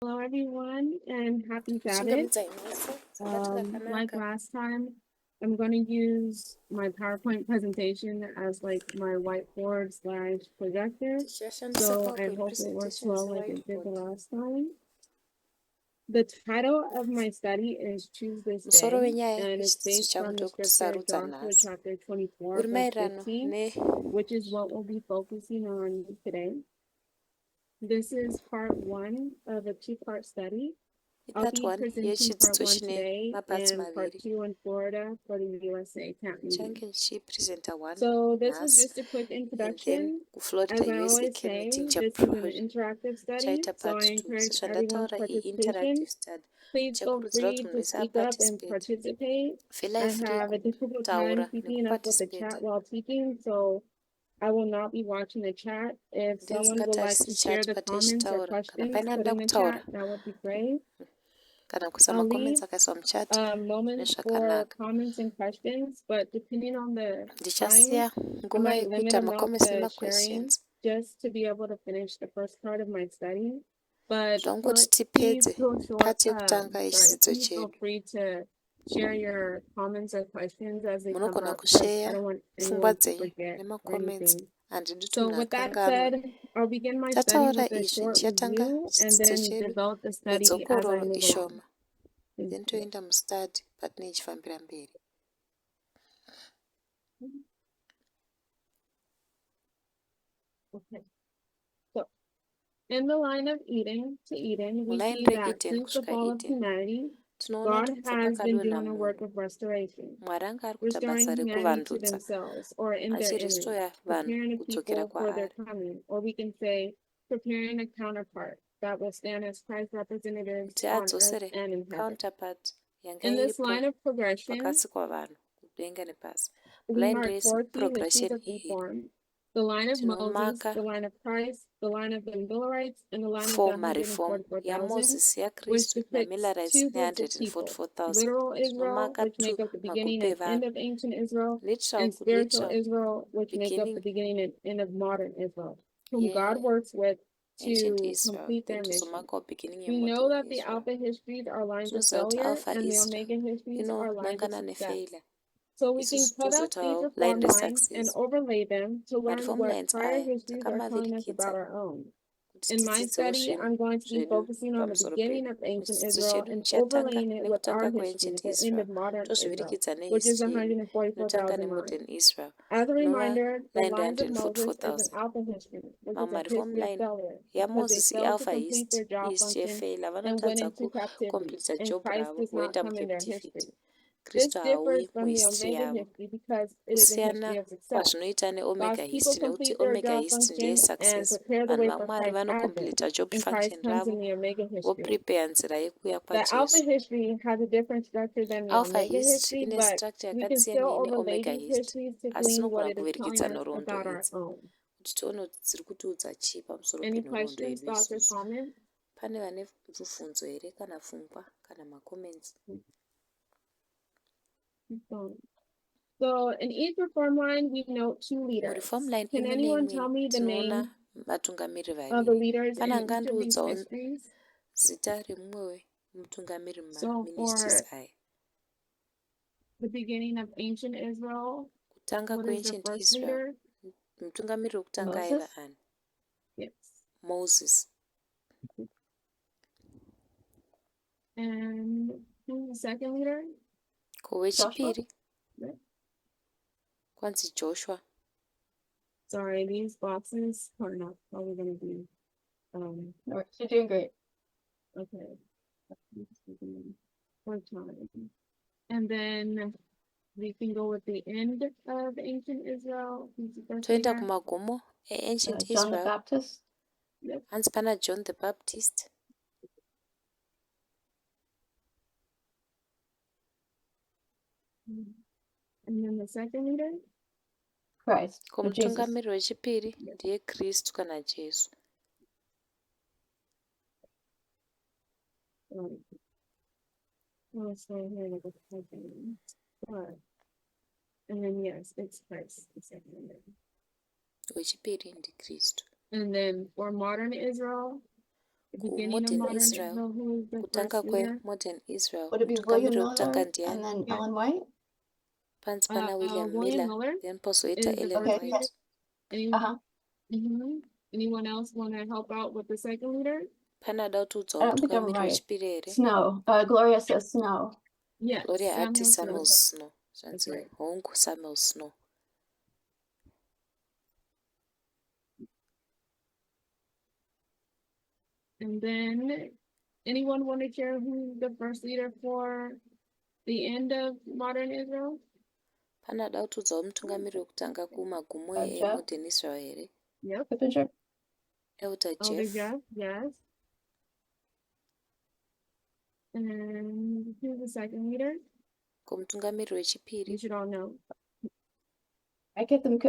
Hello, everyone, and happy Sabbath. Like last time, I'm going to use my PowerPoint presentation as like my whiteboard slash projector. So I hope it works well like it did the last time. The title of my study is Choose This Day, and it's based from the scripture Joshua chapter 24, verse 15, which is what we'll be focusing on today. This is part one of a two-part study. I'll be presenting part one today and part two in Florida for the USA Camp meeting. So this is just a quick introduction. As I always say, this is an interactive study, so I encourage everyone's participation. Please feel free to speak up and participate. I have a difficult time keeping up with the chat while teaching, so I will not be watching the chat. If someone would like to share the comments or questions, put in the chat. That would be great. I'll leave moments for comments and questions, but depending on the time, I might limit amount the sharing just to be able to finish the first part of my study. But please feel free to share your comments or questions as they come up, because I don't want anyone to forget or anything. So with that said, I'll begin my study with a short review and then develop the study as I move along. then toenda mustadi patine ichifambira mberi. Okay. So, in the line of Eden to Eden, we see that since the fall of humanity, God has been doing a work of restoration, restoring humanity to themselves or in their image, preparing a people for their coming, or we can say preparing a counterpart that will stand as Christ's representatives on earth and in heaven. In this line of progression, we mark four key missions of reform: the line of Moses, the line of Christ, the line of the Millerites, and the line of the 144,000, which depicts two groups of people: literal Israel, which make up the beginning and end of ancient Israel, and spiritual Israel, which make up the beginning and end of modern Israel, whom God works with to complete their mission. We know that the Alpha histories are lines of failure and the Omega histories are lines of success. So we can cut up these reform lines and overlay them to learn what prior histories are telling us about our own. In my study, I'm going to be focusing on the beginning of ancient Israel and overlaying it with our history, the end of modern Israel, which is 144,000 lines. As a reminder, the lines of Moses is an alpha history, which is a history of failure, because they failed to complete their job function and went into captivity, and Christ does not come in their history. This differs from the Omega history because it is a history of success. God's people complete their job function and prepare the way for Christ's advent, and Christ comes in the Omega history. The Alpha history has a different structure than the Omega history, but we can still overlay these histories to glean what it is telling us about our own. Any questions, thoughts, or comments? So in each reform line, we note two leaders. Can anyone tell me the name of the leaders in each of these histories? So for the beginning of ancient Israel, what is the first leader? Moses? Yes. Moses. And who's the second leader? Kowechipiri. Kwanzi Joshua. Sorry, these boxes are not probably going to be. No, you're doing great. Okay. For time. And then we can go with the end of ancient Israel. Who's the first Toenda leader? kumagomo ancient John the Israel. Baptist. Yep. Hansi pana John the Baptist. And then the second leader? Christ. Mutungamiri wechipiri ndiye Kristu kana Jesu. I'll stay here with the second. And then yes, it's Christ, the second leader. Wechipiri ndi Kristu. And then for modern Israel? the beginning of kumodern modern Israel, Israel, who is the kutanga first leader? kwemodern Israel, Would it be William mutungamiri wekutanga Miller ndiani? and then Yeah. Ellen White? Panzi pana William William Miller, Miller then pozoita is the Ellen first Okay. leader. White. Uh-huh. Anyone else want to help out with the second leader? Panada kutiudzawo I don't think I'm mutungamiri right. wechipiri here. Snow. Gloria says Snow. Yes, Gloria ati Samuel Samuel Snow. Snow. That's Zvanzi right. hongu Samuel Snow. And then, anyone want to share who's the first leader for the end of modern Israel? Panada kutiudzawo mutungamiri wekutanga kumagumo Jeff? emodern Israel here. Yep. Picture. Elder Elder Jeff. Jeff, yes. And who's the second leader? Komutungamiri wechipiri. You should all know. I get them.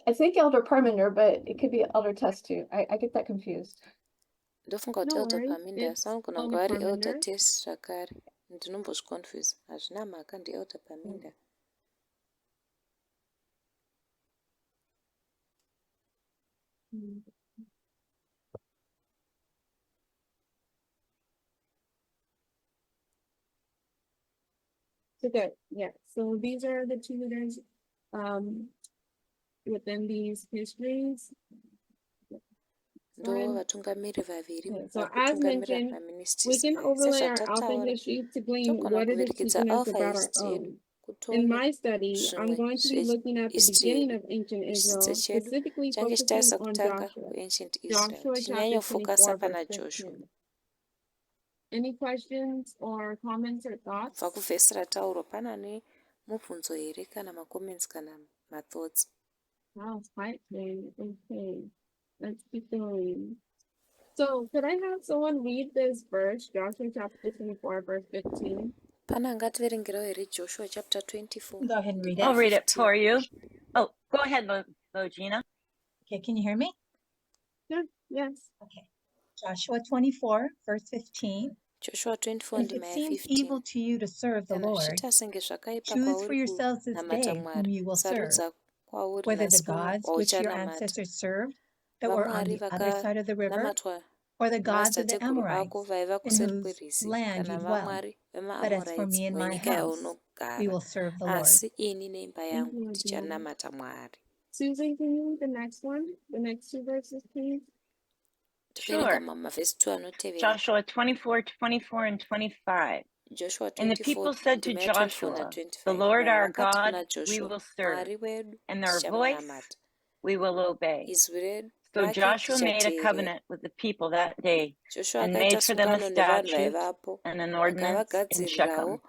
I think Elder Parmenter, but it could be Elder Test too. I get that confused. Ndofunga kuti No Elder worries. Parmenter, It's sanogona Elder kunge vari Elder Parmenter. Test zvakare. Ndinombozviconfuse. Hazvina mhaka, ndi-Elder Parmenter. So good. Yeah. So these are the two leaders within these histories. Ndo vatungamiri vaviri Okay, so as vakutungamira mentioned, we maministries. can overlay our alpha Sezvatataura, history to glean togona what it is kuvirikidza teaching us alpha about our history yedu own. In kutoona my study, I'm zvimwe going to be looking at the zvehistory beginning yedu. of ancient Chidzidzo Israel, chedu specifically change focusing chitarisa on kutanga Joshua. kuancient Israel, Joshua chapter tichinyanyofokasa 24, pana verse Joshua. 15. Any questions or comments or thoughts? Kubva kuvhesi rataurwa pana nemubvunzo here kana macomments kana mathoughts. Wow, it's quite clean. Okay, let's keep going. So, could I have someone read this verse, Joshua chapter 24, verse 15? Pana ngativerengerawo here Joshua chapter 24. Go ahead and read it. I'll read it 15. for you. Oh, go ahead, Logina. Okay, can you hear me? Yeah, yes. Okay. Joshua 24, verse 15. Joshua 24 And if ndima it seems evil 15. to you to serve the Kana Lord, zvichiita senge zvakaipa choose for kwauri yourselves this kunamata day whom Mwari, you will serve, sarudza kwauri whether the nhasi munhu gods which your wauchanamata. ancestors served that were on Vamwari the other side of the river, vakanamatwa or the gods of the namadzitateguru ako Amorites, vaiva in kuseri whose kwerwizi, land you kana dwell. vamwari But as for vemaamorites me and my wenyika house, we yaunogara. will serve the Lord. Asi ini neimba Thank yangu you, Adriana. tichanamata Mwari. Susan, can you read the next one? The next two verses, please? Toverenga Sure. mavhesi 2 anotevera. Joshua 24, 24, and 25. Joshua And the 24 people said to ndima ya 24 Joshua, na25. "The Lord Vanhu our vakati God kuna we Joshua, will serve, Mwari wedu and their voice tichamunamata. we will obey." Izwi redu So rake Joshua made a tichateerera. covenant with the people that day Joshua and akaita made for them a sungano nevanhu statute vaivapo, and an ordinance in akavagadzirirawo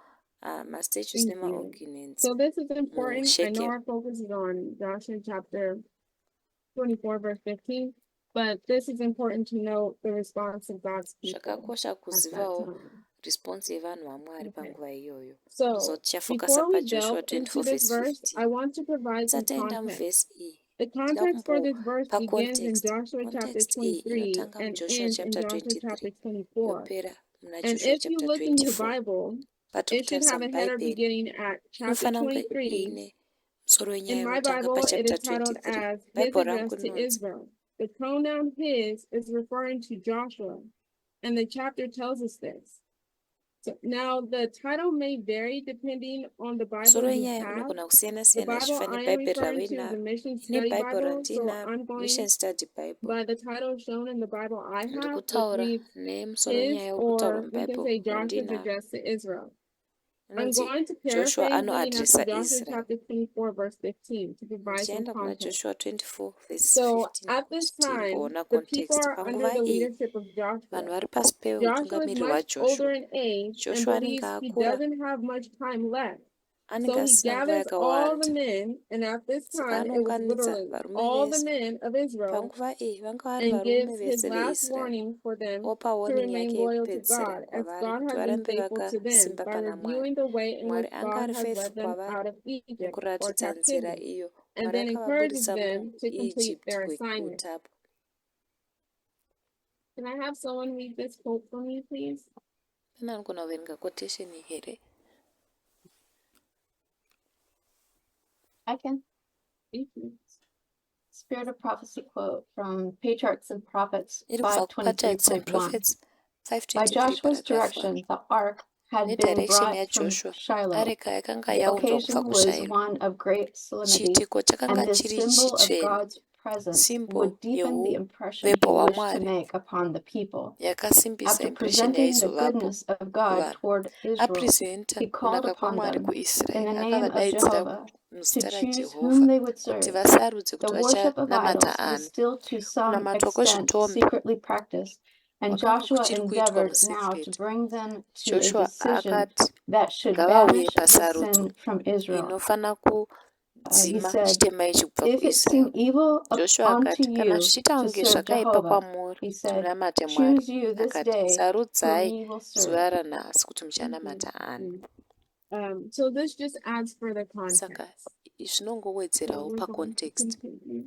Shechem. mastatues Thank you. nemaordinance So this is important. I know muShechem. our focus is on Joshua chapter 24, verse 15, but this is important to note the response of God's people Zvakakosha at that kuzivawo time. response yevanhu vaMwari Okay. panguva iyoyo. So So tichafokasa before we paJoshua delve into 24 this verse verse, 15. I want to provide some Tisataenda context. muvhesi iyi, The ndida context for this verse begins in pacontext. Joshua chapter Context iyi 23 inotanga and muJoshua ends in chapter Joshua chapter 23 24. yopera muna And Joshua if you chapter look in your 24. Bible, Patiri it should kutarisa have a header muBhaibheri beginning at chapter inofanira kunge 23. iine musoro wenyaya In my unotanga Bible, it pachapter is titled 23. as His Bhaibheri Address rangu to rinonzi Israel. The pronoun his is referring to Joshua, and the chapter tells us this. So now the title may vary depending on the musoro Bible you wenyaya have. unogona kusiyana The siyana Bible zvichifana I am nebhaibheri referring to is the raunaro. Mission Ine Study bhaibheri Bible, so randinaro, I'm going Mission Study Bible. by the title shown in the Bible I have, which Ndikutaura reads nemusoro his, wenyaya wekutaurwa or we can muBhaibheri say Joshua's randinaro. address to Israel. I'm Inonzi going to Joshua paraphrase leading up to anoadresa Joshua Israel. chapter 24, verse 15 to provide some Ndichaenda kuna context. Joshua 24 verse So 15 at this kuti time, tigoona the people context. are under Panguva the iyi leadership of Joshua. vanhu vari pasi Joshua is peutungamiri much older hwaJoshua. in age and Joshua anenge believes he akura, doesn't have much time left. anenge So he asina nguva gathers all the yakawanda. men, and at this Saka time it was anounganidza literally varume all the vese. men of Israel, Panguva iyi vanga vari and varume gives his vese last veIsraeri. warning for them Opa to warning remain yake loyal to yekupedzisira God, as kwavari God kuti had been varambe faithful to them vakasimba by pana Mwari. reviewing the way in Mwari which anga God ari has faithful led them kwavari out of Egypt or mukuratidza nzira captivity, iyo and Mwari then encourages akavabudisa them to complete muEgypt their assignment. kutapo. Can I have someone read this quote for me, please? Pana anogona kuverenga quotation here. I can. Thank you. Spirit of Prophecy quote from Patriarchs and Prophets iri kubva kupatriarchs and 5:23.1. prophets By 5:23 Joshua's paragraph 1. direction, the ark had been Nedirection brought from yaJoshua, Shiloh. areka yakanga The yaunzwa kubva occasion was kuShairo. one of great solemnity, Chiitiko chakanga and this chiri symbol of chitsvene, God's presence simbo would deepen the impression he yeuvepo wished to hwaMwari make upon the people. yakasimbisa After impression presenting the yaizovapo goodness of God kuvanhu. toward Israel, Apresenta he called kunaka upon kwaMwari them in kuIsraeri, the name of akavadaidzira Jehovah to muzita choose whom raJehovha they would kuti serve. vasarudze The kuti worship of vachanamata idols was ani. still to some Kunamatwa extent kwezvitombi secretly practiced, and kwakanga Joshua kuchiri kuitwa endeavored now to musecret. bring them to a Joshua decision akati that should ngavauye banish the pasarudzo sin from Israel. inofana He kudzima said, chitema ichi kubva if it seem kuIsraeri. evil Joshua unto akati kana you zvichiita to kunge serve zvakaipa Jehovah, kwamuri he kuti said, munamate Mwari, choose you this akati day whom sarudzai ye will serve. zuva ranhasi kuti muchanamata ani. So this just adds further Saka context. zvinongowedzerawo We're going to pacontext. continue.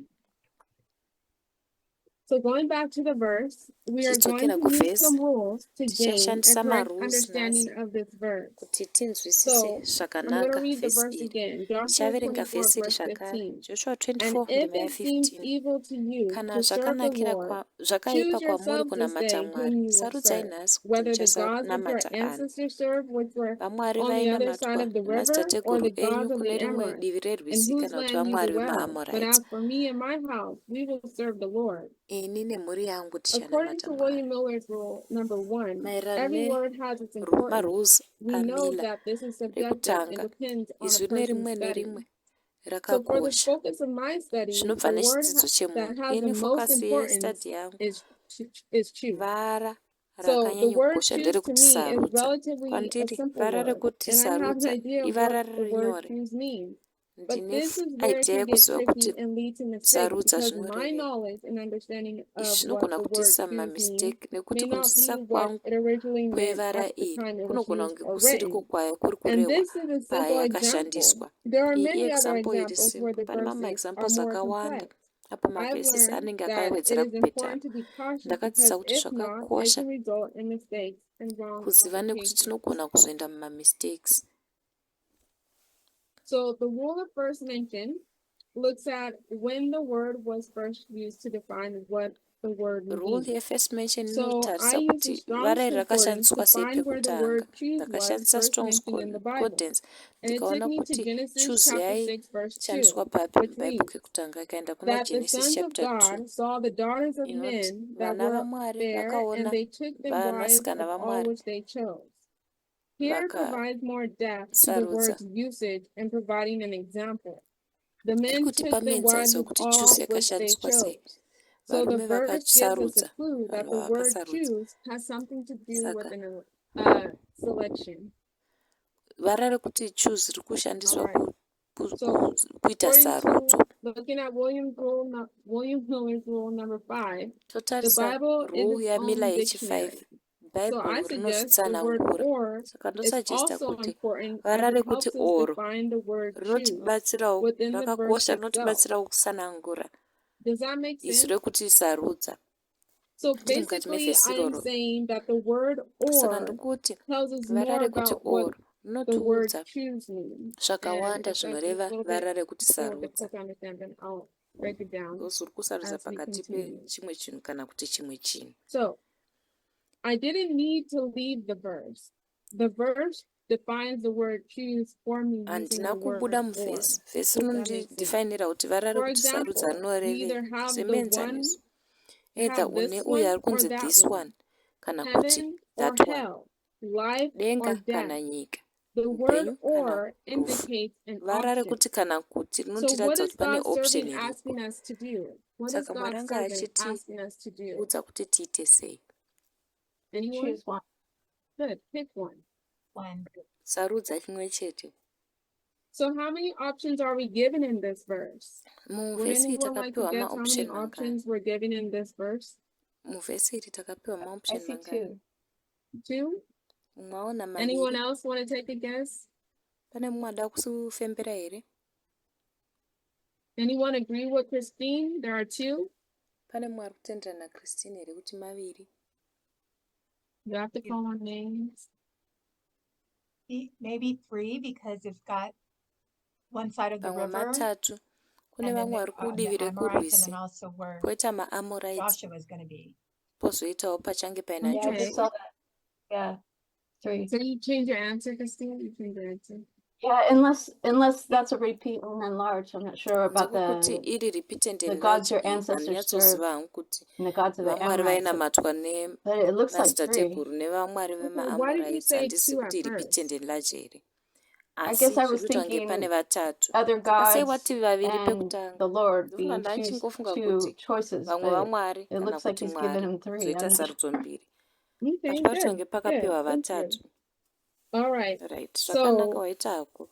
So going back to the verse, we are going Tichitokera to use kuvhesi some rules to gain a tichashandisa correct marules understanding nhasi of this verse. kuti tinzwisise So I'm going to zvakanaka read the vhesi verse iri. again, Joshua Ndichaverenga 24, vhesi iri verse zvakare. 15. Joshua And 24 if ndima it seems ya15. evil to you Kana to serve the zvakanakira Lord, zvakaipa choose kwamuri yourselves this kunamata day Mwari, whom you will sarudzai serve, nhasi kuti whether the gods which your muchasanamata ani. ancestors served, which were Vamwari on the other side vainamatwa of the river, or nemadzitateguru the enyu gods of kune the rimwe Amorites, divi in rerwizi whose kana kuti land you vamwari dwell. But veMaamorites. as for me and my house, we will serve the Lord. Ini nemhuri yangu According tichanamata to Mwari. William Miller's rule number 1, Maererano every word has its importance. marules We know amila that this is subjective and rekutanga depends on a izwi person's nerimwe study. nerimwe So for the rakakosha. focus of my study, Zvinobva the word nechidzidzo that chemunhu. has the Ini most fokasi importance yestadi yangu is choose. vara So the word rakanyanyokosha choose to nderekuti me is sarudza. relatively a Kwandiri simple vara word, rekuti and I have an sarudza idea of ivara what the word rinyore. choose means. But Ndine this is where it idea can get yekuziva tricky kuti and lead to mistakes sarudza because my zvinorevei. knowledge and understanding Izvi of what zvinogona the word kutiisa choose means mumamistake nekuti may not kunzwisisa be what kwangu it originally meant kwevara at the iri time it was kunogona used kunge or kusiriko written. kwayo kuri And kurehwa this is a simple example. payakashandiswa. There are Iyi many other example iri examples where simple. the Pane mamwe verses are examples more akawanda complex. apo I've mavhesis learned anenge that it akawedzera is important kupetana. to be cautious Ndakadzidza because kuti if not, it zvakakosha can result in mistakes and wrong kuziva nekuti applications. tinogona kuzoenda mumamistakes. So the rule of first mention looks at when the word was first used to define what the word Rule means. yefirst mention So I inotarisa use the kuti Strong's vara iri Concordance to rakashandiswa sei find where the pekutanga. word choose was Ndakashandisa first Strong's mentioned in the Bible. Concordance And it took ndikaona me to kuti Genesis choose chapter yai 6, verse 2, shandiswa papi which mubhaibheri reads kekutanga ikaenda kuna that the Genesis sons of chapter 2 God saw the daughters of inoti men that vana were vaMwari fair, vakaona and they took them wives vanasikana of all vaMwari which they chose. Here provides more depth to the vakasarudza. word's usage in providing an example. The men Irikutipa took the wives muenzaniso of kuti all choose which they yakashandiswa sei. chose. So the Varume verse gives us a vakasarudza clue that vanhu the word vavakasarudza. choose has something to do with Saka an selection. vara rekuti choose riri kushandiswa All right. So kuita according sarudzo. to looking at William Miller's rule number 5, the Totarisa Bible is rule its yamila own yechi5 dictionary. So I bhaibheri suggest the word rinozvitsanangura. or Saka is ndosagesta also kuti important vara as it rekuti helps us oro define the word choose rinotibatsirawo, within the verse rakakosha, itself. rinotibatsirawo kutsanangura Does that make izwi sense? rekuti sarudza So tiri mukati basically, mevhesi I'm roro. saying that the word Saka or ndikuti tells us vara more rekuti about what oro the word rinotiudza choose means. And zvakawanda if that's a zvinoreva little bit vara rekuti more sarudza. difficult to understand, then I'll break it down Uri kusarudza as we pakati continue. pechimwe chinhu kana kuti chimwe chinhu. So I didn't need to leave the verse. The verse defines the word choose for me using Handina the word kubuda or. muvhesi. Vhesi If that makes sense. rinondidefinira kuti vara For rekuti sarudza example, we rinorevei either have the one, semuenzaniso. Either have une this uyo one ari or kunzi that this one, one kana kuti heaven or that one, hell, life or denga death. kana nyika, The word upenyu kana or rufu. indicates an Vara option. rekuti kana kuti So what rinotiratidza is kuti pane God's option servant iripo. asking us to do? What is Saka Mwari God's anga servant asking us to do? achitiudza kuti tiite sei. Anyone? Choose one. Good. Pick one. One. Sarudza chimwe chete. So how many options are we given in this verse? Would Muvhesi iri anyone like to takapiwa guess how many maoption mangani? options were given in this verse? Muvhesi iri takapiwa I maoption see mangani? 2. 2? Mwaona Anyone maviri. else want to take a guess? Pane mumwe ada kusufembera here? Anyone agree with Christine? There are 2. Pane mumwe ari kutenderana naChristine here kuti maviri? You have to call on names. Maybe 3 because it's got one side of the Pamwe river. matatu kune and then vamwe vari the kudivi Amorites, and rekurwisi then also where poita maamorites Joshua is going to be. pozoitawo pachange paina Yeah, I Okay. just saw that. Yeah, 3. So you change your answer, Christine? You change your answer? Yeah, unless that's a repeat and enlarge. I'm not sure about kuti the iri repeat the gods your enlarge ancestors served handinyatsiziva hangu kuti and the gods of the vamwari Amorites, vainamatwa but it looks like 3. nemadzitateguru nevamwari Okay, why did you vemaamorites say handisi 2 kuti at repeat first? enlarge here I asi guess I was zviri kuita kunge thinking pane vatatu other saka sei gods wati vaviri and pekutanga the Lord ndofunga being ndanichingofunga two kuti choices, vamwe but vamwari it kana looks like kuti he's given mwari him 3. I'm kuzoita not sure. sarudzo mbiri Okay, asi parikuita good. kunge pakapiwa Good. Thank you. vatatu All right. right zvakanaka So waita hako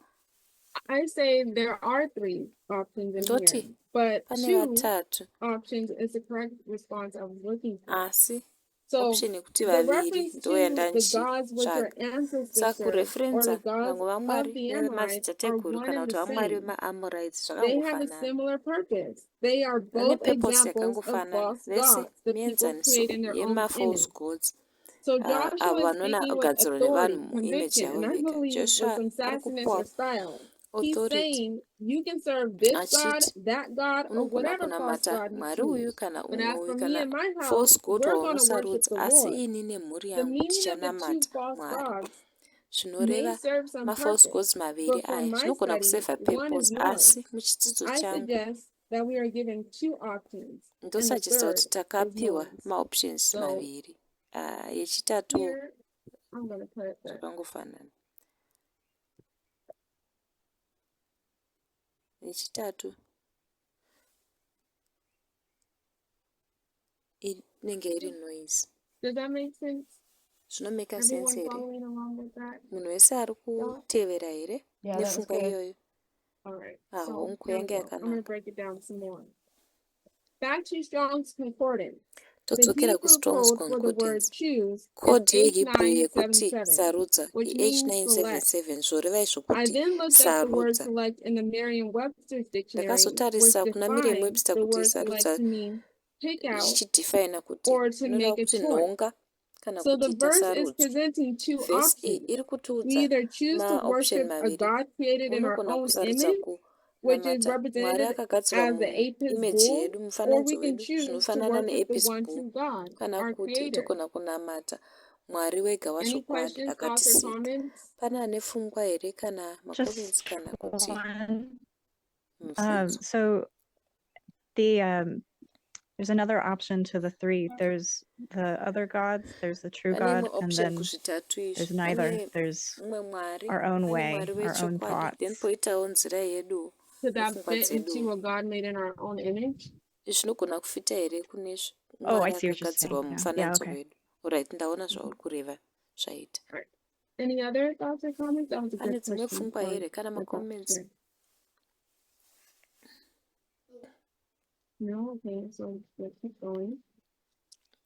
I say there are 3 options in here, ndoti but pane 2 vatatu options is the correct response I was looking for. asi So option yekuti the vaviri reference ndo to the yandandichitsvaga gods which your ancestors saka served, or kureferenza the gods vamwe of vamwari the Amorites, are vemadzitateguru one kana and kuti the vamwari same. vemaamorites They have a zvakangofanana similar purpose. They are vane both purpose examples of yakangofanana false vese gods, the people mienzaniso created in their own yema-false image. gods So avo Joshua is vanoona speaking with gadzirwa authority, nevanhu muimage conviction, yavo and I vega believe with joshua some ari sassiness kupiwa or style. He's authority saying you can serve this God, achiti that God, or unogona whatever false kunamata God you mwari uyu choose. kana But umwe as for uyu me kana and my house, false god we're going to worship waunosarudza the asi Lord. ini nemhuri The yangu meaning of the 2 tichanamata false mwari gods may zvinoreva serve some ma-false gods purpose, maviri but for aya my zvinogona study, kusevha one is purpose more. asi muchidzidzo I changu suggest that we are given 2 options, and the ndosachisa kuti 3rd is takapiwa more. maoptions So maviri yechitatu here, I'm going to put that. zvakangofanana yechitatu inenge iri noise Does that make sense? zvinomeka sense Everyone here following along with that? munhu wese ari kutevera here Yeah, that was nepfungwa good. iyoyo All right. hongu Here we yange go. I'm going to yakanaka break it down some more. Back to Strong's Concordance. The todzokera Hebrew kustrong's code for the word concordance choose is code yehebrew yekuti H977, sarudza which means select. i897 zvoreva izvo I kuti then looked up the word sarudza select in the Merriam-Webster's dictionary, which ndakazotarisa kuna miriam defines webster the kuti word select sarudza to mean pick out zvichidefina kuti or to zvinoreva make a kuti choice. nhonga kana So the kuti verse is tasarudzwa presenting 2 vhesi iyi options. iri We kutiudza either choose to maoption worship a maviri God created in our unogona own kusarudza image, which is kunamata mwari represented akagadzirwa as the apis muimeji bull, yedu or mufananidzo we can wedu choose to zvinofanana worship the neapis one bull true God, kana our kuti creator. togona kunamata mwari wega Any wazvokwadi questions, thoughts, or akatisika comments? pane ane pfungwa here kana makoments Just kana kuti one. mibvunzo So there's another option to the 3. There's the other gods, there's the true pane imwe God, and option then kuzvitatu izvi there's neither. pane There's mumwe mwari our own pane way, mwari our own wechokwadi then thoughts. poitawo nzira yedu Could that nepfungwa fit into dzedu a God made in our own image? zvinogona kufita here kune Oh, I mwari see what you're akagadzirwa saying. Yeah, mumufananidzo okay. wedu oright ndaona zvauri kureva zvaita Right. Any other thoughts or comments? That was a pane good dzimwe question. pfungwa here kana macomments No, okay, so let's keep going.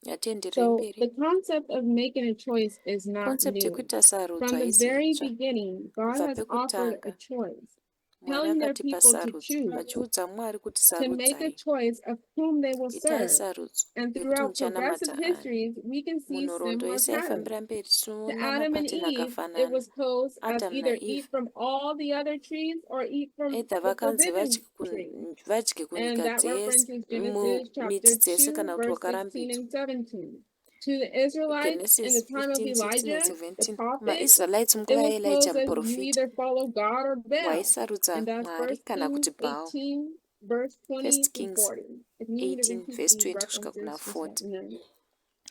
yatienderei So mberi the concept of making a choice is not concept new. yekuita sarudzo From the haisi very itsva beginning, God kubva has offered a pekutanga choice, mwari telling their akatipa people to sarudzo choose, vachiudza mwari kuti to make a sarudzai choice of whom they will itai serve. sarudzo And yekuti throughout progressive muchanamata ani histories, we can see munhoroondo similar yese patterns. yaifambira mberi To tinoona Adam and mapateni Eve, it akafanana was posed as adam either naeve eat from all the other trees or eat from eidha the vakanzi forbidden tree. vadye And kunyika that dzese references Genesis miti chapter dzese 2, kana kuti verse 16 wakarambidzwa and 17. To the Israelites in genesis the time of 15 16 Elijah, and the 17 prophet, kumaisraelites it munguva was yaelija posed as you muprofita either follow God or Baal. waisarudza And that's mwari first kana Kings kuti baal 18, verse 20 first through kings 40. If you need me to 18 repeat verse these 20 kusvika kuna references, just let 40 me know.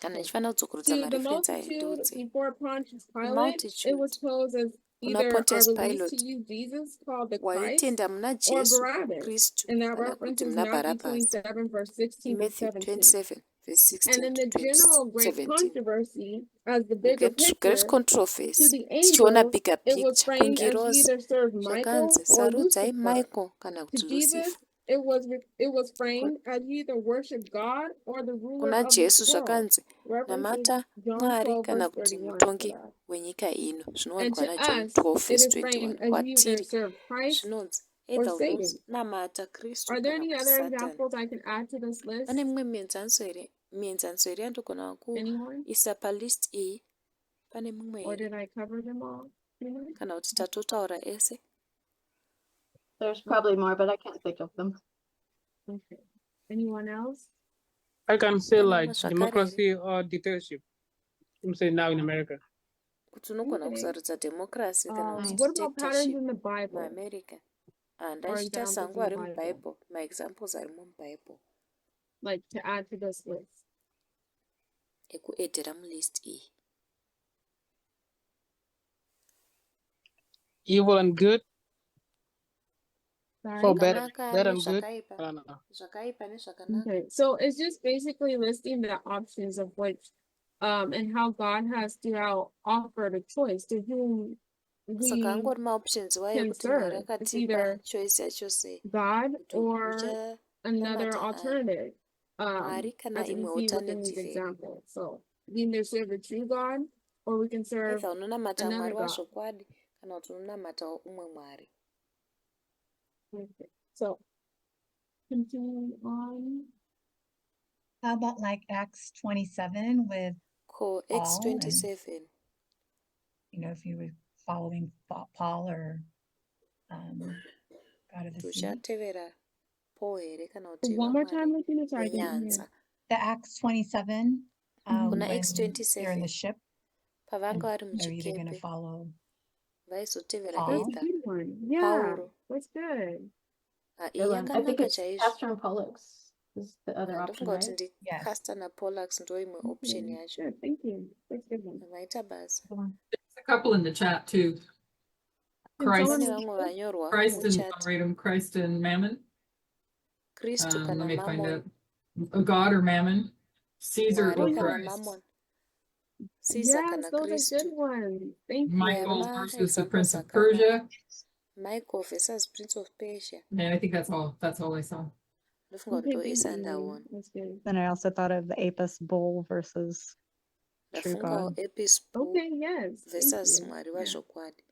kana Okay. ndichifanira kudzokorudza To the mareferensi aya multitude ndiudze before Pontius Pilate, it multitude was posed as kuna either are pontius released to pilate you Jesus called the Christ waitenda muna or jesu Barabbas. kristu And that kana reference kuti is muna Matthew bharabhasi 27, verse 16 to matthew 17. 27 verse And 16 then to the general great 17 controversy as the we bigger get great picture to controversy the tichiona angels, bigger it was picture framed as you kungirozi either serve Michael zvakanzi or sarudzai Lucifer. michael kana To kuti Jesus, lucifer it was framed as you either worship God or the ruler kuna of jesu this world. zvakanzi References namata John mwari 12, kana verse kuti 31 for mutongi that. wenyika ino And zvinowanikwa to najohn us, 12 it verse is framed 21 as you either kwatiri serve Christ zvinonzi or either Satan. unonamata kristu Are there kana any kuti other satani examples I can add to this list? pane mimwe mienzaniso here yandogona Anyone? kuisa palist iyi pane mimwe Or here did I cover them all? Anyone? kana kuti tatotaura ese There's probably more, but I can't think of them. Okay. Anyone else? I can say Pane like zvakare here democracy or dictatorship. I'm saying now in America. kuti unogona Okay. kusarudza democracy kana kuti Nice. What about patterns dictatorship in the Bible muamerica. or Ndachita examples sangu in the ari Bible, mubhible, maexamples arimo mubhible like to add to this list? ekuedhera mulist iyi. Evil and good, Sorry. or better, Zvakanaka better and good. nezvakaipa, I don't know. zvakaipa nezvakanaka. Okay, so it's just basically listing the options of which, and how God has throughout offered a choice to whom Saka we angori maoptions wayo can kuti Mwari serve. It's akatipa either choice yacho sei God kuti or another uchanamata alternative, Mwari kana as we imwe see within these alternative. examples. So we either serve a true God or we can serve Either unonamata another Mwari God. wazvokwadi kana kuti unonamatawo umwe Mwari. Okay, so continuing on. How about like Acts 27 with, Ko Paul X27 if you were following Paul or God of the Sea? tuchatevera Paul here kana kuti One more time, vamwari Latina, so I didn't hear. venyanza. The Acts 27, Mhm. Kuna when they're in X27 the ship pavanga and vari they're either going to muchikepe follow vaizotevera Paul. That's a either good one. Yeah, Pauro. that's good. Iyi Good one. I think yakanaka it's chaizvo. Castor and Pollux is the other option, Ndofunga kuti right? Yes. ndiCastor naPollux ndo imwe option Okay, yacho. good, thank you. That's a good one. Vaita basa. Good one. There's a couple in the chat too. Can Christ, Pane someone vamwe vanyorwa Christ and muchat. I'll read them. Christ and Mammon. Kristu Let kana me find Mammon. it. A God or Mammon. Caesar Mwari or kana Christ. Mammon. Caesar Yes, kana those are good Kristu. ones. Thank you. Michael Yavana versus the examples Prince of akanaka. Persia. Michael versus Prince of Persia. And I think that's all. That's all I saw. Ndofunga kuti Okay, ndo thank esa you. ndaona. That's good. Then I also thought of the Apis bull versus true Ndafungawo God. Apis bull Okay, yes, thank versus you. Mwari Yeah. wazvokwadi.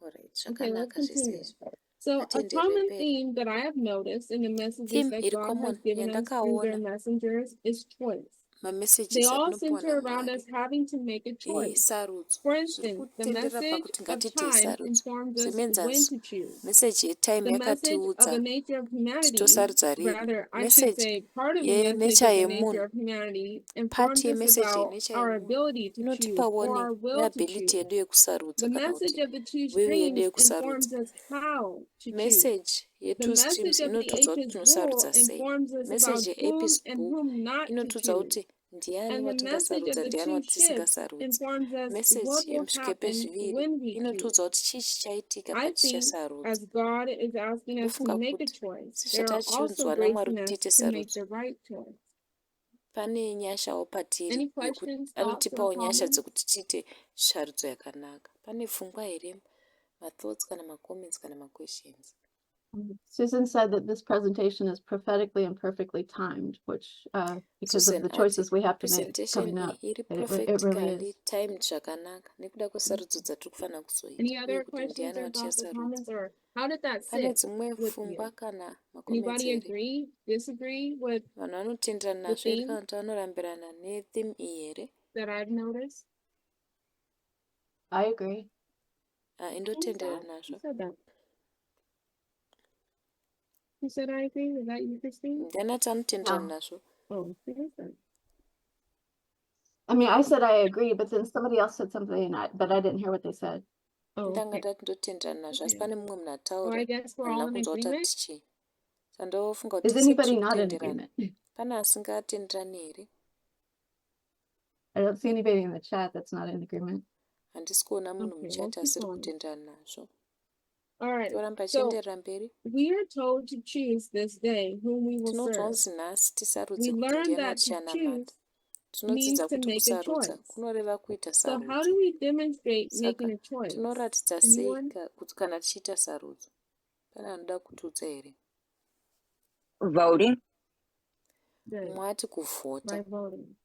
Alright, Okay, let's zvakanaka continue. zvese. So a Atendere common mberi. theme that I have noticed in the messages Theme that iri God has common given us through their yandakaona messengers is choice. They mamessages all atinopiwa center around naMwari. us having to make a choice. Sarudzo. For Zviri instance, the kutendera message pakuti of ngatiite time sarudzo. informs us when Semenzazo, to choose. meseji yetime The message of yakatiudza the nature of kuti humanity, tosarudza riri. rather, I should Meseji say, part of the yenature message of the nature yemunhu. of humanity Part informs us yemeseji about yenature our yemunhu ability to choose inotipawo or our will to neability choose. yedu yekusarudza The kana message kuti of the two wiwi yedu streams yekusarudza. informs us how to choose. Meseji The yetu streams message of the inotiudza kuti Apis bull tinosarudza sei. informs us about Meseji whom yeApis and bull whom not to inotiudza choose. kuti ndiani And the message of watingasarudza the ndiani two ships watisingasarudzi. informs us Meseji what will yemuzvikepe happen zviviri when we choose. inotiudza kuti chii chichaitika I think patichasarudza. as God is asking us to Ndofunga make a kuti choice, sezvo they are also tatiunzwa naMwari bracing kuti us tiite to make sarudzo, the right choice. pane nyashawo patiri Any yekuti questions, thoughts, or anotipawo nyasha comments? dzekuti tiite sarudzo yakanaka. Pane pfungwa here, mathoughts kana macomments kana maquestions? Susan said that this presentation is prophetically and perfectly timed, which because Susan of the ati choices we have to make presentation coming up, iyi iri it really prophetically is. timed zvakanaka nekuda kwesarudzo dzatiri kufanira kuzoita Any uye other kuti questions ndiani or thoughts or watichasarudza. comments, or how did that Pane sit dzimwe with pfungwa you? kana macomments Anybody here? agree, disagree with Vanhu vanotenderana the nazvo here theme kana kuti vanorambirana netheme iyi here? that I've noticed? I agree. Indotendera Who nazvo. said that? Who said I agree? Was that you, Christine? Ndiani ati anotenderana No. nazvo? Oh, who is that? I mean, I said I agree, but then somebody else said something, but I didn't hear what they said. Oh, Ndanga okay. ndati ndotenderana nazvo asi Okay. pane mumwe munhu Well, ataura I guess we're all handina in kunzwa kuti agreement. atichii. Sandofunga kuti Is tese anybody tiri not in kutenderana. agreement? Pane asingatenderani here? I don't see anybody in the chat that's not in agreement. Handisi kuona munhu Okay, we'll muchati keep asiri going. kutenderana nazvo. All right. Toramba So chienderera mberi. we are told to choose this day whom we will Tinonzwa serve. kunzi nhasi tisarudze We kuti learned ndiani that to watichanamata. choose Tinodzidza means to kuti make a kusarudza choice. kunoreva kuita So how sarudzo. do we demonstrate Saka making a choice? tinoratidza sei Anyone? kuti kana tichiita sarudzo? Pane anoda kutiudza here? Voting. Good. Umwe ati kuvhota. By voting.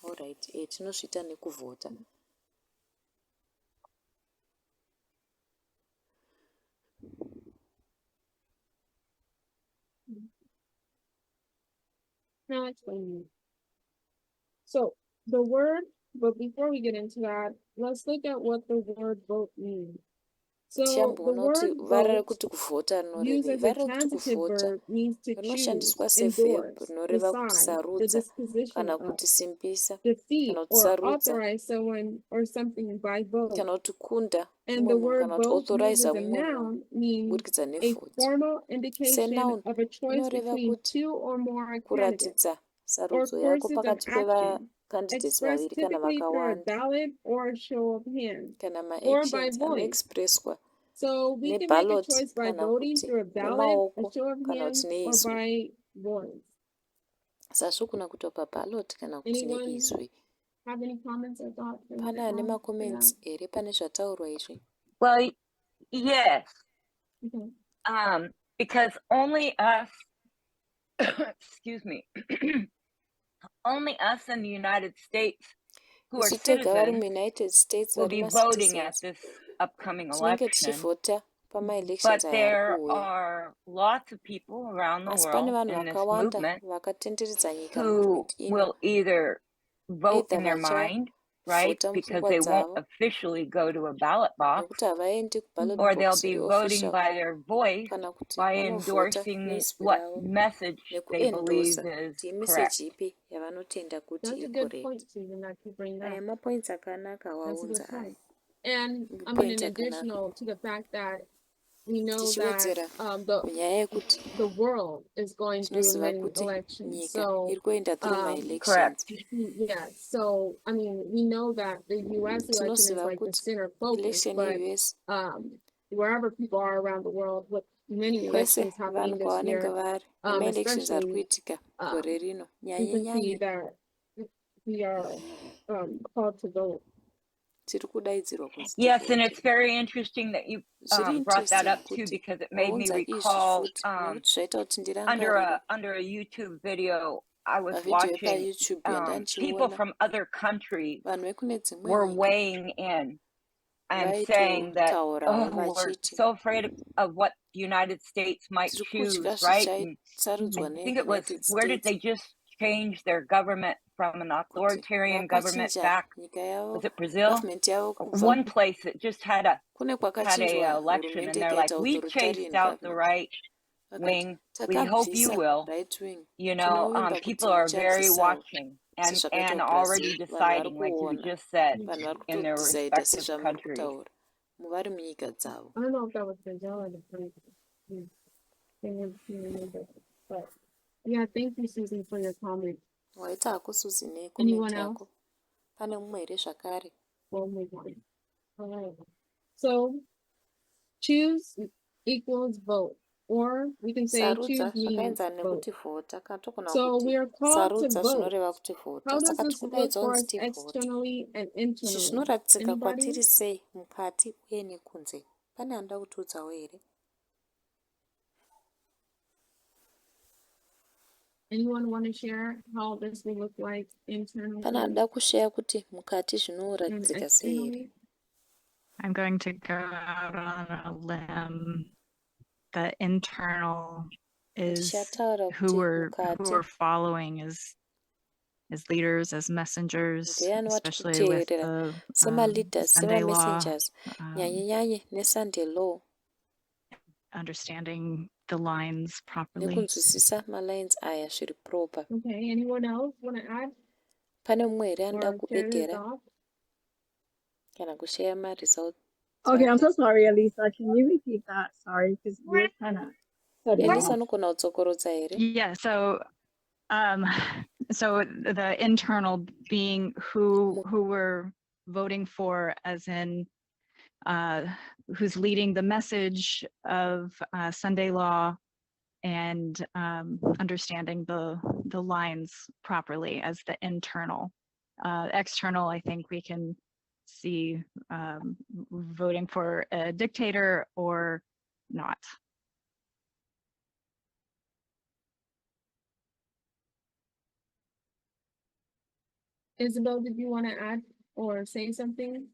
Alright, tinozviita nekuvhota. Now explain it. So the word, but before we get into that, let's look at what the word vote means. So the tichambona kuti word varere vote, kuti kuvhota used rinorevei. as a Varere kuti transitive kuvhota verb, means to choose, rinoshandiswa sevhebhu endorse, rinoreva kuti decide, the sarudza disposition kana of, kuti simbisa defeat, kana kuti or sarudza authorize someone or something by vote. kana kuti kunda And the mumwe munhu word kana kuti vote used authoriza as a mumwe munhu noun means kuburikidza a nevhoti. formal indication Senoun of a choice inoreva between kuti two or more candidates kuratidza or sarudzo yako courses of pakati action, pevakandidates expressed vaviri kana typically through a vakawanda ballot or a show of hands, kana or by maactions voice. anoexpresswa So we can make a neballot choice by kana voting kuti through a ballot, a nemaoko show of kana kuti hands, or neizwi. by voice. Sazvo kuna kuitwa paballot kana kuti Anyone neizwi. have any comments or thoughts? Pane ane macomments here pane zvataurwa izvi? Well, yes, Okay. because only us, excuse me, only us in the United States who are Isu tega vari citizens muunited states will vari be voting at macitizens this upcoming tinenge election. tichivhota But pamaelections aya ari there kuuya. are lots of people around the Asi pane world vanhu in this vakawanda movement vakatenderedza nyika who movement ino will either vote either in their mind, right? vachavhota Because mupfungwa they won't dzavo officially go to a ballot box, nekuti havaendi kuballot or they'll box be iri voting official by their voice kana kuti by vanovhota endorsing neizwi what ravo message they believe nekuendosa is kuti correct. imeseji ipi yavanotenda kuti That's a good icorrect. point, Susan, that you bring Aya up. mapoints akanaka That's a good waunza aya. point. And I mean, Point in akanaka. additional to the fact that we know Tichiwedzera that kunyaya yekuti the world is going through tinoziva many kuti elections. nyika So iri kuenda through um, maelections. yeah, so I mean, we know that the U.S. election is Tinoziva like the kuti center focus, election but yeUS wherever people are around the world, with many kwese elections vanhu happening this kwavanenge year, vari nemaelections ari especially kuitika gore rino you can see nyanye that we are called to vote. tiri kudaidzirwa kunzi Yes, and it's tivhote. very interesting that you Zviri brought that interesting up too, kuti because it made me waunza izvi recall futi nekuti zvaita kuti ndirangarire under a YouTube video I was pavhidhiyo watching, yepayoutube people yandandichiona from other countries vanhu vekune dzimwe were nyika weighing in and saying that, vaitotaurawo oh, we're vachiti so afraid of what the United States might tiri choose, kutya right? And zvichasarudzwa I think it was, neunited where did states they just change their government from an kuti authoritarian government vakachinja back? nyika yavo Was it Brazil? gavhumenti yavo kubva One place that just had a kune kwakachinjwa election, and hurumende they're like, ikaita we authoritarian chased out the government right vakati wing. We hope you takabvisa will. right wing You know, tinovimba kuti people are very muchabvisawo watching sezvakaitwa and brazil already vanhu vari deciding, like you kuona just said, vanhu vari in their kutodhisaidha respective sezvamuri countries. kutaura muvari munyika dzavo. I don't know if that was Brazil or the but yeah, thank you, Susan, for your comment. waita hako susi Anyone nekomenti else? yako pane mumwe here zvakare. We'll move on. All right. So choose equals vote, or we can say Sarudza choose means zvakaenzana vote. nekuti vhota kana togona So kuti we are called to sarudza vote. zvinoreva kuti vhota How does saka this look tikudaidzwa for kunzi us tivhota. externally and Izvi internally? zvinoratidzika Anybody? kwatiri sei mukati uye nekunze. Pane anoda kutiudzawo here? Anyone want to share how this will look like internally Pane anoda kusheya kuti mukati and zvinoratidzika sei here? externally? I'm going to go out on a limb. The internal is Ndichataura who kuti we're mukati following as leaders, as messengers, ndiani wati especially with kuteerera the semaleaders Sunday law, semamessengers nyanye nesunday law understanding the lines properly. nekunzwisisa malines aya zviri proper. Okay, anyone else want to add Pane mumwe here anoda or share your kuedera thoughts? kana kusheya maresults Okay, I'm ake. so sorry, Elisa. Can you repeat that? Sorry, because you were kind of cutting Elisa off. unogona kutsokorodza here? Yeah, so the internal being who we're voting for, as in who's leading the message of Sunday law, and understanding the lines properly as the internal. External, I think we can see voting for a dictator or not. Isabel, did you want to add or say something?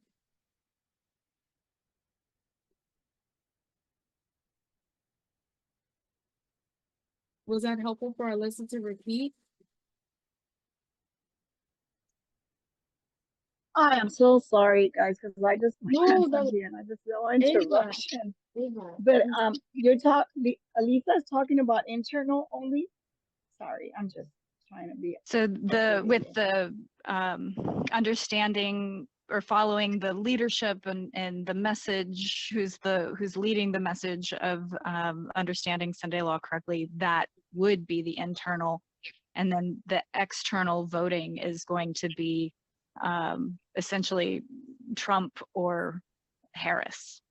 Was that helpful for Alyssa to repeat? I am so sorry, guys, because I just my No, grandson's here and I just don't Ava, interruption. Ava. But Alisa's talking about internal only. Sorry, I'm just trying to be. So with the understanding or following the leadership and the message, who's leading the message of understanding Sunday law correctly, that would be the internal, and then the external voting is going to be essentially Trump or Harris.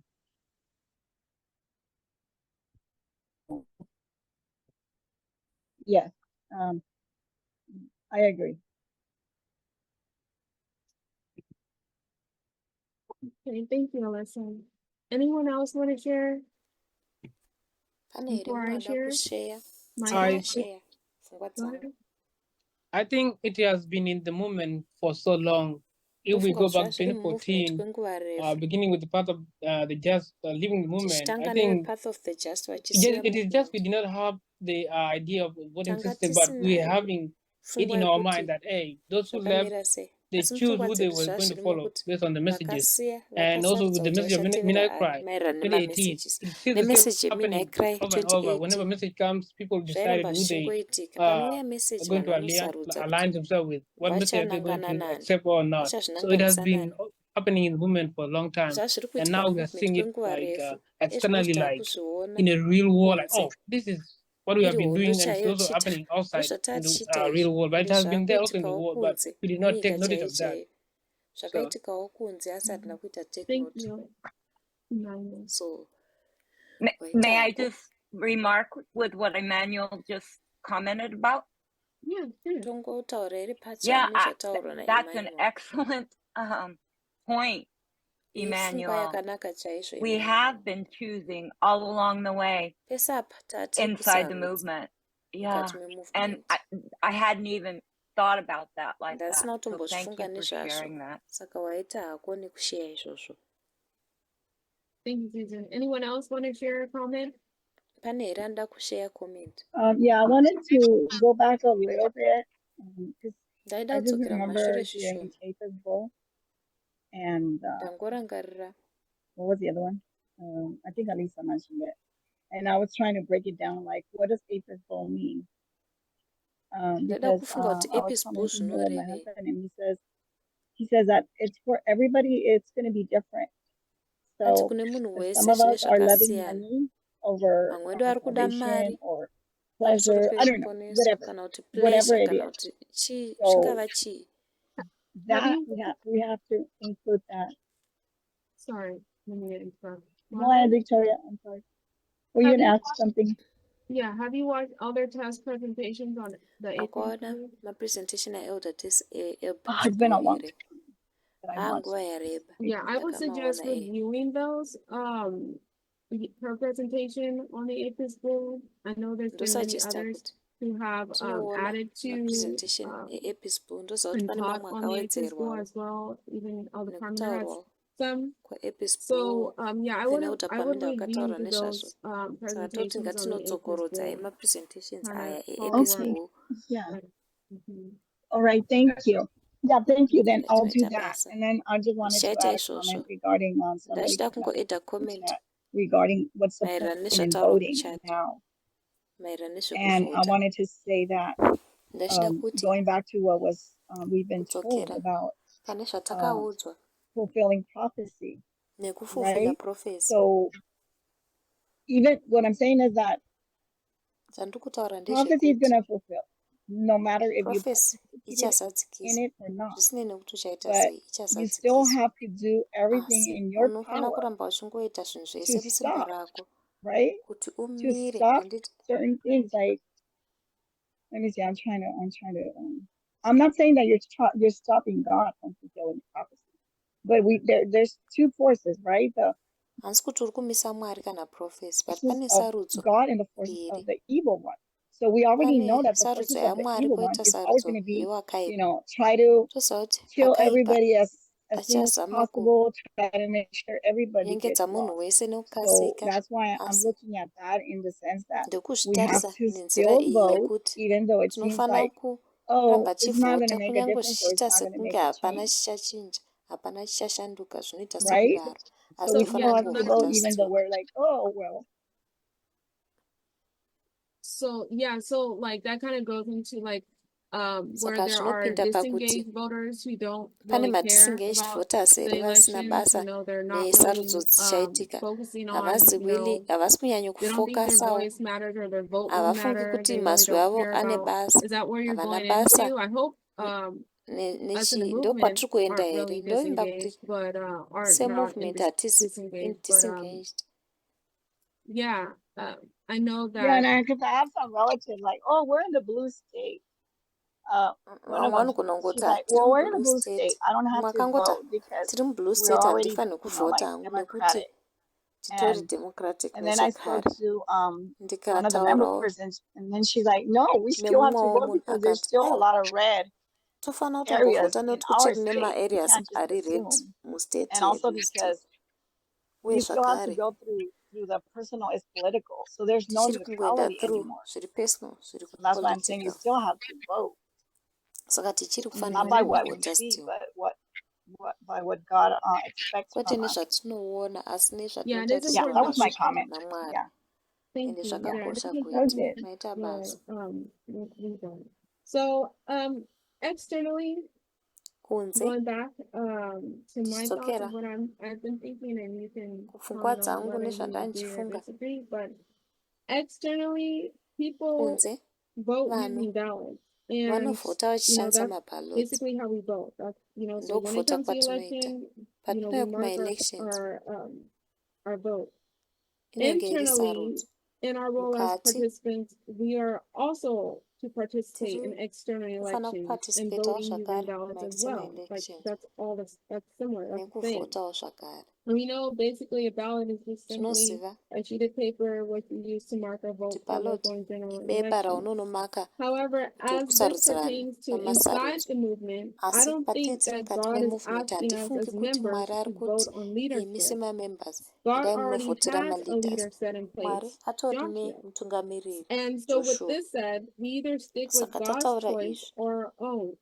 Yes, I agree. Okay, thank you, Alyssa. Anyone else want to share pane here before I unoda share? kushare Michael, share pfungwa go dzangu ahead. I think it has been in the movement for so long. If we ndofunga go kuti back zvava zviri mumovement 2014, kwenguva refu beginning with the path of the just leaving the movement, I tichitanga think nepath of the just vachisiya it is just we movement did not have the idea of the voting tanga system, but we are tisinayo having it pfungwa in our yekuti mind that hey, those who left, zvakamira sei they asi choose mupfungwa who they dzedu were zvava going to zvirimo follow kuti based on the messages. vakasiya And also vakasarudza with the kuti message of vachatevera Midnight ari Cry, maererano 2018, nemessages it still the same nemeseji happening yemidnight cry over and over. Whenever 2018 message comes, people decide zvairamba who they zvichingoitika are panouya meseji going vanhu to vanosarudza kuti align themselves with, what message they're going vachanangana to nani accept or not. So it has vachazvinanganisa been nani happening in the movement for a long time, zvava zviri and kuitika now we are mumovement seeing it kwenguva like refu externally, ezvinoti like takuzviona in a real world, like kunze oh, this is what we have iri been hondo doing, and it's chaiyo also chita happening outside in the ndozvatatichiita real izvi world. But it ende has been there also in the zvaakuitikawo world, but kunze we did not take munyika notice chaiyo of that. chaiyo So zvakaitikawo kunze asi hatina kuita take Thank note you, Emmanuel. so May I waita just remark with what Emmanuel just commented about? Yeah, sure. tongotaura iri pacha Yeah, nezvataurwa that's an naEmmanuel excellent point, iyi pfungwa Emmanuel. yakanaka chaizvo We Emmanuel. have been choosing all along the way pese apa tatiri inside the kusarudza movement. Yeah, mukati and memovement I hadn't even thought about that like that. ndasina So thank kutombozvifunga you for nezvazvo sharing that. saka waita hako nekusheya izvozvo. Thank you, Susan. Anyone else want to share a comment? pane here anoda kusheya comment Yeah, I wanted to go back a little bit because ndaida I just kudzokera remember mumashure hearing zvishoma Chase's Bowl and ndangorangarira what was the other one? I think Alisa mentioned it. And I was trying to break it down, like, what does Apis Bowl mean? ndaida Because kufunga kuti I was apis bull commenting here with my zvinorevei husband, and he says that it's for everybody. It's going to be different. ati So kune munhu if wese some of zvine us are loving zvakasiyana money over vamwe ndo ari kuda salvation mari or pamusoro pleasure, I don't know, peruponeso whatever, kana kuti whatever pleasure it kana is. kuti chii So zvingava chii that we have to include that. Sorry, let me get in front. No, Victoria, I'm sorry. Were you Have going to you ask something? Yeah, have you watched other test presentations on the makaona APC? mapresentation aelder It's been a long here time that I watched. nguva yareba Yeah, I would suggest ndakamaona reviewing those. Her presentation on the APIS board. I know there's been many ndosuggesta others kuti who have tinoona added to mapresentation eapis bull ndoziva kuti and pane taught mamwe on the APIS board akawedzerwawo as well. Even all the Parliament has nekutaurwawo some. kwaapis So yeah, I would paminda review vakataura nezvazvo those saka toti presentations on the APIS ngatinotsokorodza board. mapresentations Kind aya of follow eapis up. Okay. bull Yeah. Mhm. All right. Thank you. Yeah, thank you. Then I'll do vaita that. basa And then I just wanted to ndichaita add a izvozvo comment regarding somebody ndachida put that kungoedha in the comment chat regarding what's the maererano point in nezvataurwa voting muchat now. maererano And I nezvekuvhota wanted to say that ndachida kuti going back to what was we've been told kudzokera about pane zvatakaudzwa fulfilling prophecy, nekufulfilla right? profesi So even what I'm saying is that zvandiri kutaura prophecy is ndezvekuti going to fulfill, no matter if you profesi participated in ichazadzikisa it or not. zvisinei nekuti uchaita But sei you still ichazadzikiswa have to do everything asi in your unofanira power kuramba uchingoita zvinhu to zvese musimba stop, rako right? kuti To umire stop handiti certain things. Like, let me see. I'm trying to. I'm not saying that you're stopping God from fulfilling prophecy, but there's two forces, right? The handisi kuti uri kumisa mwari kana profesi but forces pane of sarudzo God and the forces of mbiri the evil one. So we already know pane that the sarudzo forces of the yamwari evil one poita is always sarudzo going to be, yewakaipa try to toziva kuti kill akaipa everybody as soon as achazama possible, try to make sure everybody kunyengedza gets munhu lost. wese So nekukasika that's why I'm asi looking at that in the sense that we have ndekuzvitarisa to nenzira still iyi vote, yekuti even though it seems tinofanira like, kuramba oh, it's not going to chivhota make a kunyange difference or zvichiita it's not going to sekunge make a hapana change. chichachinja hapana chichashanduka, zvinoita right? sekudaro, So asi we So still tofanira yeah, have to vote, kuvhota even though still. we're like, oh, well, so yeah, so like that kind of goes into like where Saka there are zvinopinda pakuti disengaged voters who don't pane really care madisengaged about voters the here vasina elections. You basa know, they're not nesarudzo really dzichaitika, focusing on, havasi you know, havasi kunyanya they don't think their kufokasawo, voice matters or their vote will havafungi matter. kuti They really mazwi don't avo care ane about. basa, Is that where you're havana going basa. into? I hope us in the movement Ndokwatiri kuenda aren't here, really ndoimba kuti disengaged, but aren't not in semovement hatisi disengaged. But disengaged. yeah, I know yeah, that. and because I have some relatives like, oh, we're in the blue state. One of Vamwe them, vanogona she's kungoti like, tiri well, we're in the mublue blue state, state. I don't have to mwakangota vote because tiri mublue we're state already, handifanhi kuvhota hangu nekuti Democratic. titori democratic And then I spoke nechekare. to one of the Ndikataurawo members, and then she's like, no, we still have to nemumwewo vote munhu because there's akati, still a aiwa, lot of red tofanira areas kutombovhota in nekuti our kuchiri state. We nemaareas can't just ari red assume. mustate And also yedu. because Uye you still have to zvakare go through the personal is political. So there's no tichiri kungoenda neutrality through anymore. zviri personal, zviri So that's why I'm saying you political. still have to vote. Saka tichiri kufanira Not by what we kuvhota see, still, but by what God expects kwete from us. nezvatinoona asi Yeah, it is Yeah, nezvatinotarisirwa that important was to my nazvo comment. naMwari, Yeah, thank ende you. Yeah, zvakakosha it is that was kuita it. maita for basa. what we've done. So externally, Kunze going back to my thoughts tichizokera of what I've been thinking, and you can kupfungwa comment on dzangu whether you nezvandanga agree or ndichifunga. disagree. But externally, people Kunze vote vanhu using ballots, and vanovhota you know vachishandisa that's mabaloti, basically how we vote. That's so when it ndokuvhota comes to kwatinoita. election, Patinouya we mark kumaelections our vote. inenge iri Internally, sarudzo. in our role as Mukati participants, we are also to participate in tiri external kufanira elections and kuparticipatawo voting using zvakare ballots as kumaexternal well. Like elections that's all that's similar. That's the thing. nekuvhotawo zvakare. And we know basically a ballot is just simply Tinoziva a sheet of paper what you use to mark a kuti vote for ballot local and general ibepa elections. raunonomaka However, kuti uri as this kusarudza vanhu pertains to inside pamasarudzo. the movement, I Asi don't patinenge think tiri that mukati God is memovement asking us handifungi as kuti members Mwari ari to kuti vote on imi leadership. semamembers God endai already munovhotera has a maleaders. leader set in Mwari place, atori Joshua. nemutungamiriri And so with Joshua. this said, we either stick with Saka God's tataura choice izvi, or our own.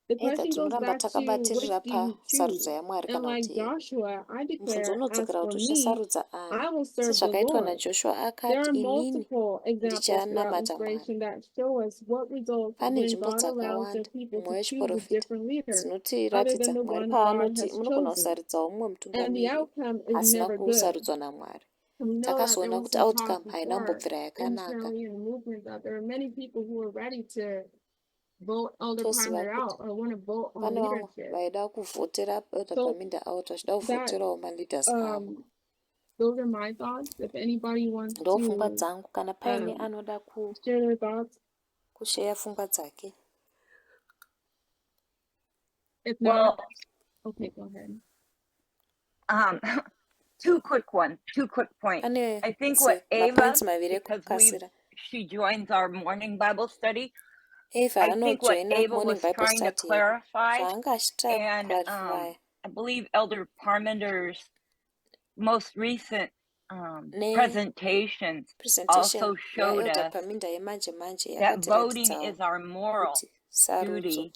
The either question goes tinoramba back to which takabatirira do you choose? pasarudzo yaMwari And kana like kuti yedu. Joshua, I Mubvunzo declare, as unodzokera for kuti me, uchasarudza ani. I will serve the Sezvakaitwa Lord. naJoshua There akati are inini multiple examples throughout ndichanamata Mwari. inspiration that show us what results Pane when nzvimbo God allows the dzakawanda people mumwe to choose a wechiprofita different leader other dzinotiratidza than the Mwari one God paanoti has munogona chosen. kusaridzawo mumwe And the mutungamiriri outcome is asina never good. kusarudzwa naMwari. And we know that there Takazoona was kuti some talk outcome haina before kumbobvira yakanaka. internally in the movement that there are many people who are ready to vote elder Toziva primary out kuti or want to vote on pane vamwe leadership. vaida kuvhotera elder So paminda out vachida that kuvhoterawo maleaders avo. those are my thoughts. If anybody wants Ndo pfungwa to dzangu, kana paine anoda share their thoughts, kusheya pfungwa dzake. if not, Well, okay, go ahead. two quick points. Pane I think what Ava, mapoints maviri because ekukasira. she joins our morning Bible study. Eva I think what anojoina Ava morning was Bible trying to study yedu. clarify, Zvaanga achita and kuclarify I believe Elder Parmender's most recent presentations presentation also showed yaelder us paminda yemanje manje that voting yakatiratidzawo is our moral kuti sarudzo duty,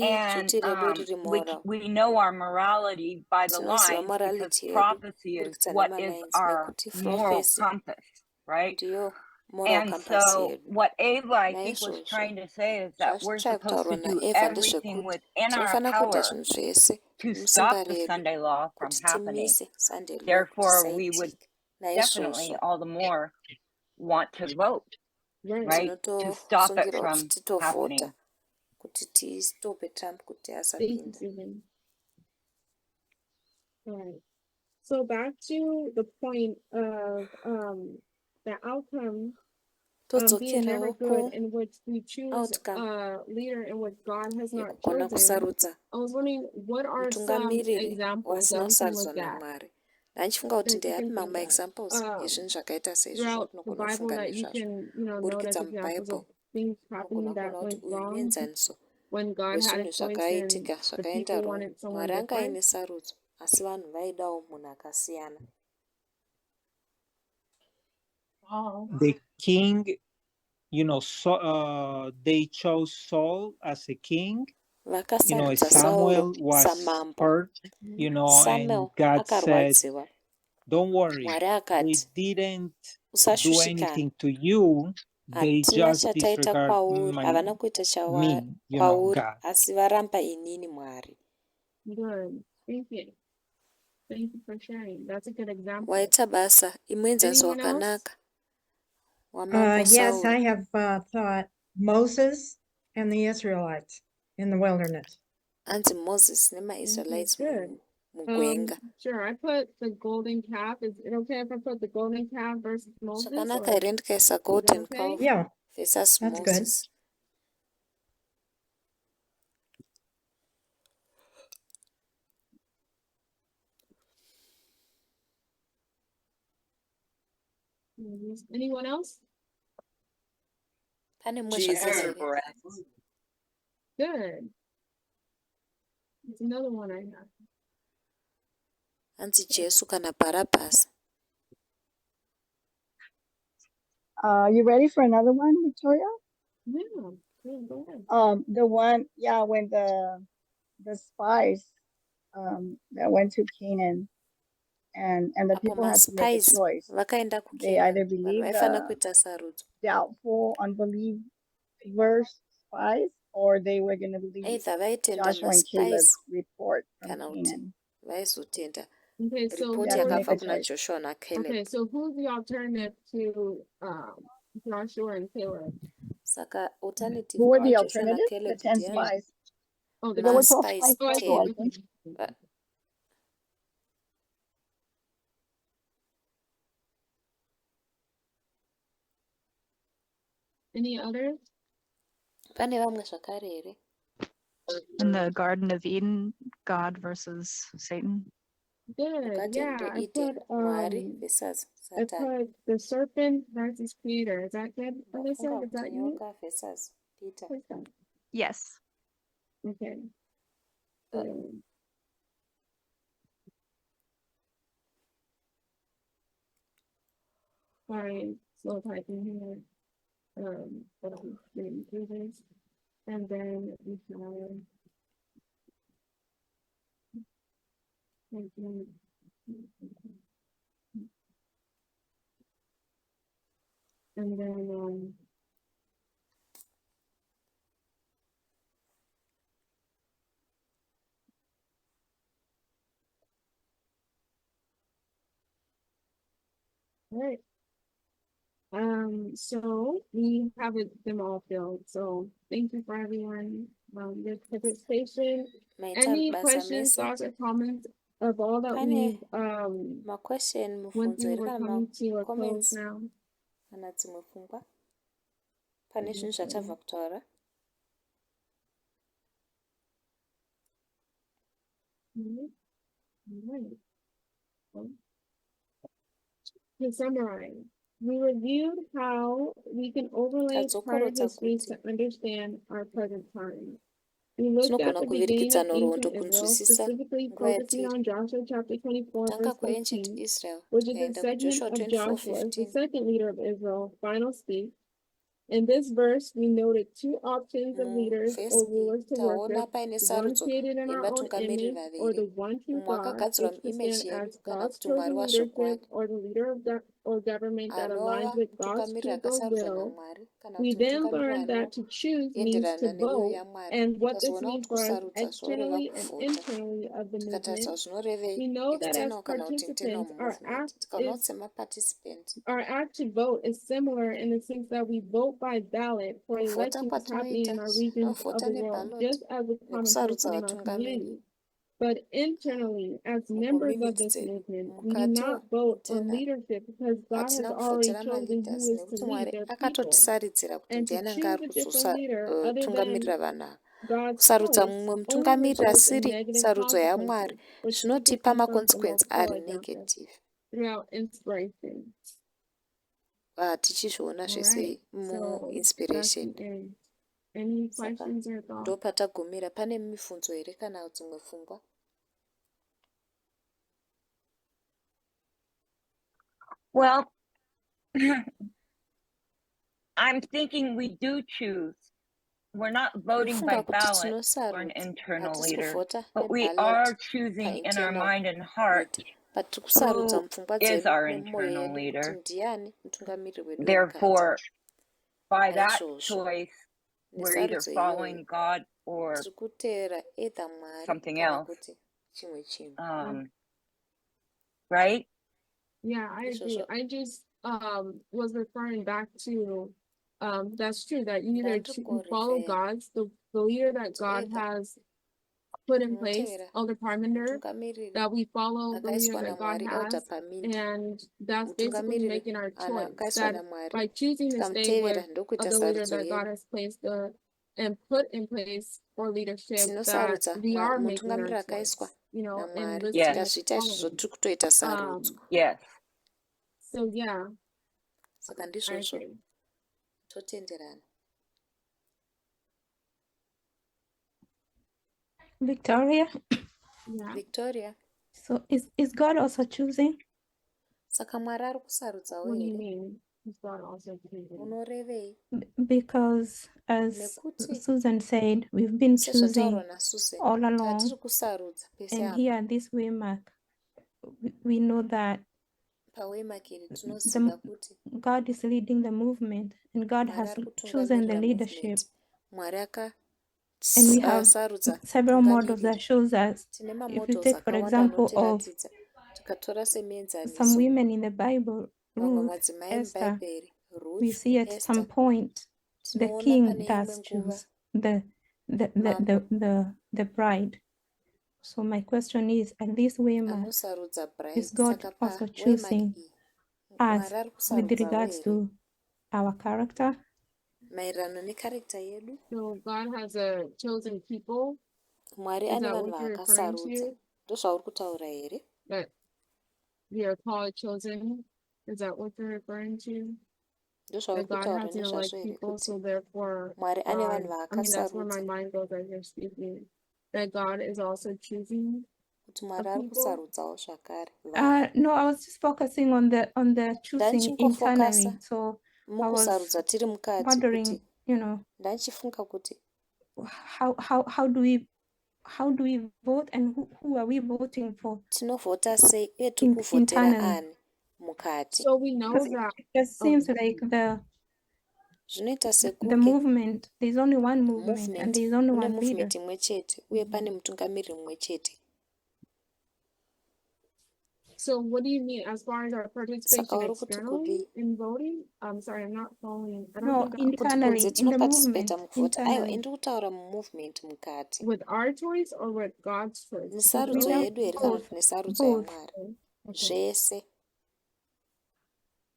and idzvute redu riri moral. we know our morality by the Tinoziva lines because morality yedu prophecy is kubudikidza what is nemalines our nekuti moral profesi compass, right? ndiyo moral And compass so yedu. what Ava, I think, was Naizvozvo trying to say is that we're zvazvitrai supposed kutaurwa to do naEva everything ndezvekuti within our tinofanira kuita power zvinhu zvese to musimba stop the redu Sunday law from kuti happening. timise Sunday law kuti Therefore, we would isaitika. definitely Naizvozvo all the more want to vote, Right. right? To stop it tinotosungirwa kuti from titovhota happening. kuti tistope Trump kuti Thank you, asapinda. Susan. All right. So back to the point of the outcome being never Todzokerawo good, in which we choose outcome a leader in which God has not yekugona chosen. kusarudza I was wondering, what are some mutungamiriri examples wasina that we can kusarudzwa look at naMwari. Ndandichifunga kuti that you ndeyapi can mamwe think of examples ezvinhu zvakaita seizvozvo throughout the tinogona Bible kufunga that you nezvazvo. can, note as Kuburikidza examples of mubhaibheri things happening unogona that kuona kuti went uyu wrong muenzaniso when God had wezvinhu a choice and zvakaitika the zvakaenda people wrong. wanted someone Mwari anga different. aine sarudzo asi vanhu vaidawo munhu akasiyana. The king, they chose Saul as a king, vakasarudza Samuel sauro was samambo. hurt, Samuel and God said, akarwadziwa. don't worry, Mwari they akati, didn't do usashushikana. anything to you. They Hatina just chataita disregard kwauri, havana kuita me, kwauri, God. asi varamba inini Mwari. Good. Thank you. Thank you for sharing. That's a good example. Waita basa, imwenzanzi Anyone else? wakanaka. Wamambo Uh, Yes, Sauro. I have thought Moses and the Israelites in the wilderness. Anzi Moses nemaIsraelites Good. mugwenga. Sure. I put the golden calf. Is it okay if I put the golden calf versus Moses? Zvakanaka Or here ndikaisa is that golden okay? calf Yeah, versus that's good. Moses. Anyone else? Pane mumwe Jesus zvakare or here. Barabbas. Good. It's another one I have. Anzi Jesu kana Barabbas. You ready for another one, Victoria? Yeah. Go ahead. The one, when the spies that went to Canaan and the Apo people had to make a maspies choice. vakaenda They kuKenani. either Vanhu believe vaifana the kuita sarudzo. doubtful, unbelievers spies, or they were going to believe Either vaitenda Joshua and Caleb's maspies report from kana kuti Canaan. vaizotenda Okay, so They ripoti had to make yakabva a kuna choice. Joshua naCaleb. okay, so who's the alternative to Joshua and Caleb? Saka alternative Who were the kwaJoshua alternative? The naCaleb 10 ndiani? spies. Oh, There were 12 Maspies spies Oh, I total, I see. 10. think. Va- Any others? Pane vamwe zvakare here? In the Garden of Eden, God versus Satan. Good. Mukati Yeah, I ndoEden, put Mwari versus I Satani. put the serpent versus Peter. Is that good? What I said? Mafunga Is kuti that you? nyoka versus Peter. What's that? Yes. Okay. So, sorry, slow typing here. But I'm reading through this. And then we have and then all right. So we have them all filled. So thank you for everyone. Your participation. Maita Any basa questions, mese. thoughts, or comments of all that Pane we've maquestion, went mubvunzo through? here We're kana coming to a close macomments now. kana dzimwe pfungwa. Pane zvinhu zvatabva kutaura. Right. To summarize, we reviewed how we can overlay prior Tadzokorota histories kuti to understand our present time. We looked at tinogona the beginning kuvhirikidza of nhoroondo ancient Israel, kunzwisisa specifically nguva focusing yatiri. on Joshua chapter 24, Tanga verse kuancient 15, Israel which is a tikaenda segment kuJoshua of Joshua as the 24:15. second leader of Israel, final speech. In this verse, we noted two options of leaders or Muvhesi rulers to taona worship, paine the one sarudzo created in our own yematungamiriri image, or the vaviri. one true Mumwe God, akagadzirwa which can muimeji stand yedu as kana God's kuti Mwari chosen wasvoko leadership, wake. or the leader of or government that aligns Anova with God's mutungamiriri truth or akasarudzwa will. naMwari kana We kuti then mutungamiriri learned that to choose means to anoenderana newiyo vote, yaMwari. and what this Tikazoona means kuti for us kusarudza zvinoreva externally and kuvhota. internally of the Tikatarisa movement. zvinorevei We know that as external kana kuti internal participants, our movement. Tikaona kuti semaparticipant. act to vote is similar in the sense that we vote by ballot for Kuvhota elections happening in kwatinoita our regions of tinovhota the world, neballot just as a common nekusarudza person in our vatungamiri community. But internally, as members mucommunity of this dzedu. movement, we do Mukatiwo not vote on internal leadership because God has hatina already kuvhotera chosen maleaders who is to nekuti lead Mwari their people. akatotisaridzira kuti And to ndiani anga choose ari a different leader other than kuzotungamirira vanhu ava. God's Kusarudza choice mumwe only mutungamiriri results in asiri negative sarudzo yaMwari consequences, which teaches zvinotipa us the makonsekwensi most full ari example negative. throughout inspiration. Tichizviona All zvese right, so that's muinspiration. the end. Any Saka questions or thoughts? ndopatagumira. Pane mibvunzo here kana dzimwe pfungwa? Well, I'm thinking we do choose we're not voting by Kufunga kuti ballot for an tinosarudza, internal hatisi leader, kuvhota but we neballot are choosing in our painternal mind and heart leader, but tiri kusarudza who mupfungwa is dzedu our nemwoyo internal yedu kuti leader. ndiani mutungamiri wedu wemukati. Therefore, by that Naizvozvo choice, we're either nesarudzo iyoyo following God or tiri kuteera either Mwari something kana else. kuti chimwe chinhu. Right? Yeah, I agree. Izvozvo I just was referring back to that's true that you either you follow God's the leader that God has put in place, tinotevera Elder Parmenter, mutungamiriri that we follow the leader akaiswa that God naMwari Elder has, Parmenter. and that's basically Mutungamiriri making our choice. akaiswa That naMwari by choosing to stay tikamutevera with ndokuita the leader sarudzo that God yedu. has placed and put in place for leadership, that Tinosarudza we are making our mutungamiriri choice, akaiswa you know, and naMwari. listening and Tikazviita izvozvo following. tiri kutoita sarudzo. Yes. So yeah, Saka I ndizvozvo agree. totenderana. Victoria, Yeah. Victoria, so is God also choosing? saka Mwari ari kusarudzawo What do you here? mean? Is God also choosing? Unorevei? Because as Nekuti Susan said, we've been sezvataurwa choosing naSusan, all tatiri along, kusarudza pese and apa. here at this waymark, we know that Pawaymark iri the tinoziva kuti God is leading the movement, and God Mwari has ari chosen the kutungamirira leadership, movement. Mwari and we have akasarudza several models that tungamiriri. shows us. Tine If you mamodels take, for akawanda example, of anotiratidza. Tikatora some semienzaniso, women in the Bible, vamwe Ruth, madzimai Esther, mubhaibheri, we Ruth, see at some Esther, point the tinoona king pane imwe does nguva choose the mambo bride. So my question is, at this waymark, anosarudza bride. is God Saka also pawaymark choosing iyi us Mwari ari with kusarudzawo regards here to our character? maererano nekarekta yedu. So God has a chosen people. Mwari Is ane that vanhu what you're referring vaakasarudza. to? Ndozvauri kutaura here? That we are called chosen? Is that what you're referring to? Ndozvauri That God kutaura has elect ndezvazvo here people, kuti so therefore Mwari ane vanhu God, I mean, that's where my vaakasarudza. mind goes as you're speaking. That God is also choosing Kuti a Mwari ari people. kusarudzawo zvakare vanhu. No, I was just focusing on the choosing Ndanichingofokasa internally. So I was mukusarudza tiri mukati wondering, kuti ndanichifunga kuti how do we vote, and who are we voting for tinovhota sei uye tiri kuvhotera internally? ani mukati. So we know Because that. it just seems like Zvinoita the sekunge movement, there's only one movement and movement there's only mune one leader. movement imwe chete uye pane mutungamiriri mumwe chete. So what do you mean as far as our participation Saka uri kuti externally kudii? in voting? I'm sorry, I'm not following. I don't No, think Kuti internally, kunze in the tinoparticipata movement, mukuvhota. Aiwa, internally. indiri kutaura mumovement mukati. with our choice or with God's choice. Because we Nesarudzo know yedu here kana Both. kuti nesarudzo Both. yaMwari. Okay. Zvese.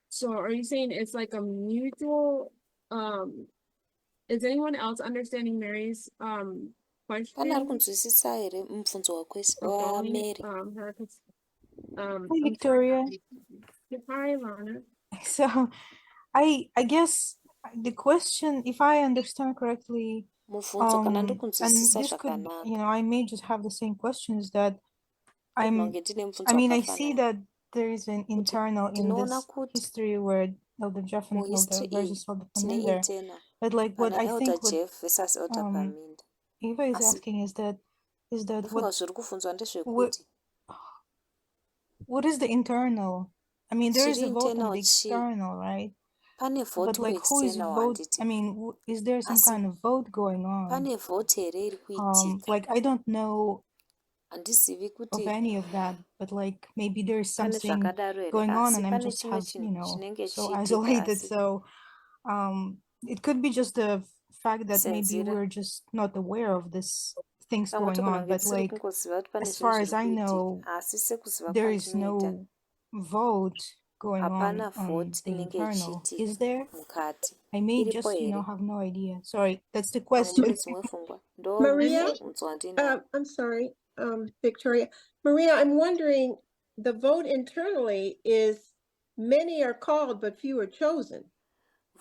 So are you saying it's like a mutual is anyone else understanding Mary's Pane ari question kunzwisisa here mubvunzo or following waMary? her? Hi, I'm sorry. Victoria. Hi, Lana. So I guess the question, if I understand correctly, Mubvunzo kana ndiri and kunzwisisa this could, zvakanaka. I may just have the same questions that Ndinonge ndine mubvunzo I see wakafanana. that there is an internal in Ndinoona this kuti history where Elder Jeff and Elder muhistory iyi versus Elder tine Paminda. internal. But like what Pana I Elder think what Jeff versus Elder Paminda. Eva is Asi asking is that ndofunga what zviri kubvunzwa ndezvekuti what is the internal? I mean, there is chiri a vote on internal the chii? external, right? Pane But vote like, who is ku-external vote? handiti. I mean, is there some Asi kind of vote going on? pane vote here iri kuitika. Like I don't know Handizivi of kuti any of that, but like maybe there's pane something zvakadaro here. going on, Asi and I'm pane just chimwe have chinhu chinenge so chiitika isolated. asi So it could be just the fact that maybe senzira. we're just not aware of this things Pamwe going on. tokononge But tisiri like kungoziva kuti pane as zvinhu far as zviri I kuitika. know, Asi sekuziva there is kwandinoita no vote going hapana on vote the inenge internal. ichiitika Is there? mukati. I may Iripo just here. have no idea. Sorry, that's the Pamwe mune question. dzimwe pfungwa. Ndo Maria, mubvunzo wandinawo. I'm sorry, Victoria. Maria, I'm wondering, the vote internally is many are called, but few are chosen.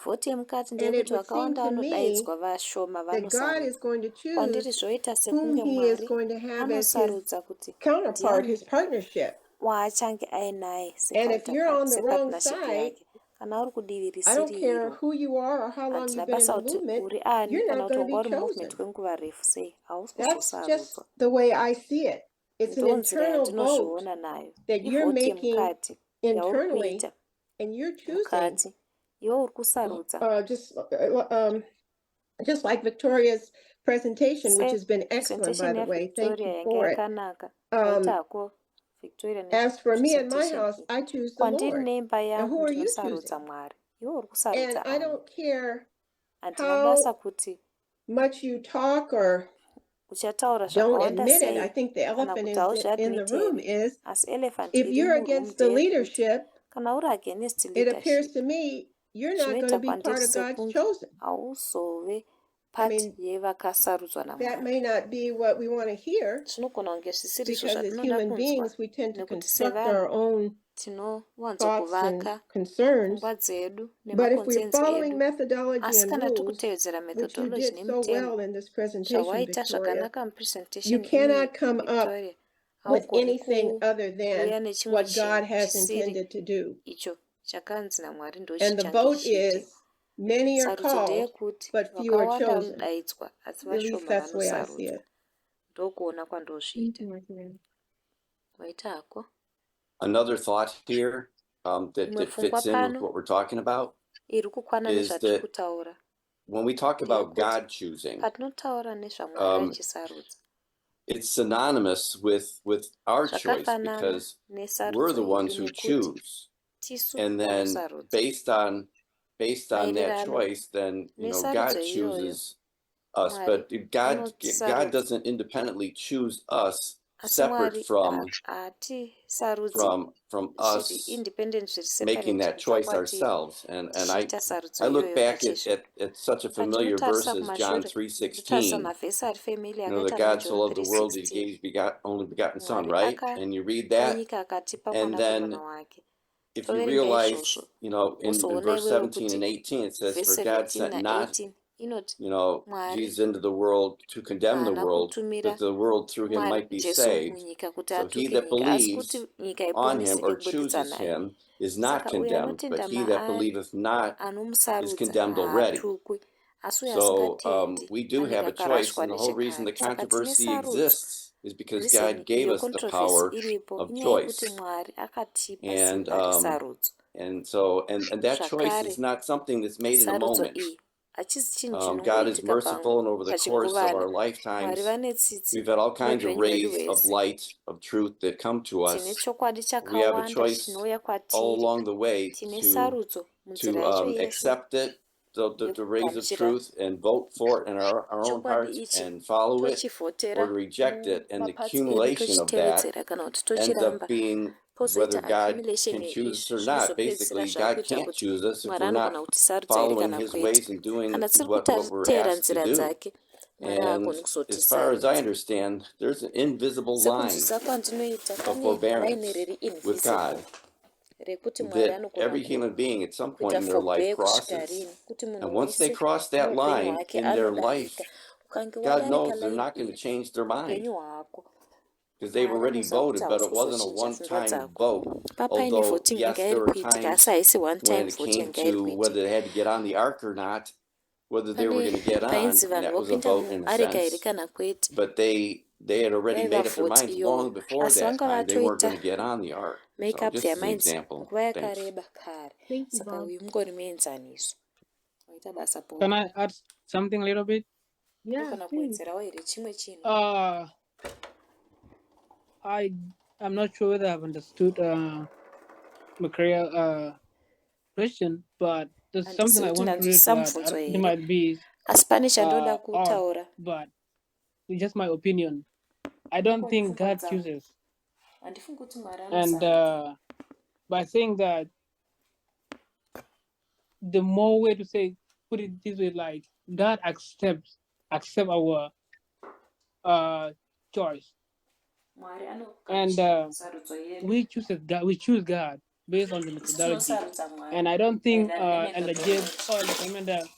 Vote yemukati And it ndeyekuti would seem vakawanda to me vanodaidzwa vashoma that God is vanosarudza. going to Kwandiri choose zvoita whom sekunge he is Mwari going to have as his anosarudza kuti counterpart, ndiani his partnership. waachange ainaye And if you're on the wrong separtnership side, yake. kana uri I don't kudivirisiri care iro who you are or how long handina you've been in basa the kuti movement, uri ani you're kana not kuti going to wanga be uri mumovement chosen. kwenguva refu sei hausi That's just kuzosarudzwa. the way I see it. It's an Ndo nzira internal vote yandinozviona nayo, that you're ivhoti making yemukati yauri internally, kuita and you're choosing. mukati, iwe uri kusarudza Just like Victoria's presentation, which has been excellent, by presentation the way. Thank yaVictoria you yanga for it. yakanaka. Waitako Victoria As for me and my presentation house, iyi. I choose the Kwandiri Lord. neimba Now, yangu who are you ndinosarudza choosing? Mwari, iwe uri And kusarudza I ani. don't care Handina basa how kuti much you talk or uchataura don't zvakawanda admit it. I sei think the kana elephant kuti is in the room hauzviadmit here, is asi elephant if iri you're muroom against the ndeyekuti leadership, kana uri against it leadership appears to me you're not going to zvinoita be kwandiri part of God's sekunge chosen. hauzove I part mean, yevakasarudzwa that naMwari. may not be what we want to hear, Zvinogona kunge zvisiri izvo because as zvatinoda human kunzwa, beings, we tend to nekuti construct sevanhu our own tinowanzo thoughts and kuvaka concerns. pfungwa dzedu But if we're nemakonzenzi following edu, methodology asi and kana tiri rules, kutevedzera which you methodology did so nemitemo well in this presentation, zvawaita Victoria, zvakanaka you mupresentation iyi cannot come up Victoria, with haugoni anything other kuuya than nechimwe what God chinhu has chisiri intended to do. icho chakanzi naMwari And the ndochange vote chichiitika. is many are Sarudzo called, ndeyekuti but few are vakawanda chosen. vanodaidzwa asi At least vashoma that's the way I see vanosarudzwa. it. Ndokuona kwandozviita. Waita hako. Another thought here that Imwe pfungwa fits in with pano what we're talking about iri kukwana is nezvatiri that kutaura when we talk about ndeyekuti God choosing, patinotaura nezvaMwari achisarudza it's synonymous with our choice zvakafanana because we're the nesarudzo ones yedu who nekuti choose. tisu And then vanosarudza. based on that Maererano choice, then nesarudzo God iyoyo chooses us. Mwari But God unotisarudza, doesn't independently choose us asi separate Mwari from hatisarudzi zviri us independent, zviri making separate that kubva choice kwatiri ourselves. And tichiita sarudzo I look iyoyo back pachezvo. at such a familiar verse Patinotarisa as John kumashure totarisa 3:16. mavhesi ari family You know, that akaita God so naJohn loved the world that he 3:16. gave his only begotten Son, Mwari right? And you read that, nyika akatipa and mwanakomana then wake. if you Toverenga realize, izvozvo you know, in wozoona verse iwewe 17 and kuti 18, it says, vhesi "For God 17 sent not, na18 inoti Jesus Mwari into the world to condemn the haana world, kutumira that the world through him might be Jesu saved. munyika kuti So he atuke that nyika, asi believes kuti nyika on him iponeseke or kubudikidza chooses naye. him is not Saka uyo condemned, but anotenda he that maari believeth not is anomusarudza condemned already." haatukwi, asi uyo So asingatendi we do have anenge a choice, akarashwa and the whole reason the nechekare. Saka tine controversy sarudzo. exists is because Reason God gave iyo us the controversy power iripo of inyaya yekuti choice. Mwari akatipa And simba resarudzo. and that choice is Zvakare not something that's made in a sarudzo moment. iyi hachisi chinhu God is chinongoitika merciful, and over the course of pachinguvana. our Mwari lifetimes, vane tsitsi we've had all kinds of muupenyu hwedu rays of hwese. light, of truth that come to Tine us. chokwadi We have a chakawanda choice chinouya all kwatiri. along the way Tine sarudzo munzira to yacho yese accept it, the rays of yekugamuchira truth, and vote for it in our own chokwadi hearts ichi, and follow it, or tochivhotera to reject it. And the mumapatsi edu accumulation of that tochitevedzera kana kuti ends tochiramba. up being Pozoita whether God accumulation can choose us yeizvi or not. zvinozopedzisira Basically, God zvakuita can't kuti choose us if Mwari we're anogona not kutisarudza here following kana his kwete. ways and doing Kana tisiri what we're kuteera asked to nzira do. dzake, Mwari And haagoni as far as I kuzotisarudza. understand, there's an invisible line Sekunzwisa kwandinoita of pane forbearance raini riri with God invisible rekuti Mwari that anogona every human being at some point kuita in their life forbear kusvika crosses. rini, kuti munhu And once they wese cross that muupenyu line hwake in their anodarika. life, Ukange God wadarika knows they're laini not going to iyi change their mind muupenyu hwako, because they've Mwari already anoziva kuti voted, but it wasn't a hausi kuzochinja pfungwa one-time dzako. vote. Papaine Although, voting yes, yanga there iri were kuitika, asi times haisi one time when it vote came yanga iri to kuitika. whether they had to get on the ark or not, whether they were Pane going to get on, painzi and vanhu that was a vopinda vote in a muareka here sense. kana kwete, But they had already yaiva made up their vote minds iyoyo, long before asi that vanga time they weren't vatoita going to get on the ark. make So up just their as an minds example. nguva Thanks. yakareba kare. Thank you, Saka Bob. uyu mungori muenzaniso waita basa Can boka. I add something a little bit? Yeah, Ndogona please. kuwedzerawo here chimwe chinhu. I'm not sure whether I've understood Macaria's question, but there's something I want to read to add. It might be Asi pane chandoda odd, kutaura. but it's just my opinion. I don't think God chooses. Handifungi kuti Mwari And anosarudza. by saying that, the more way to say, put it this way, like God accept our choice, Mwari and sarudzo yedu. we choose God based on the methodology. Tinosarudza Mwari. And I don't think Maererano Elder Jed nemethodology. or Elder Amanda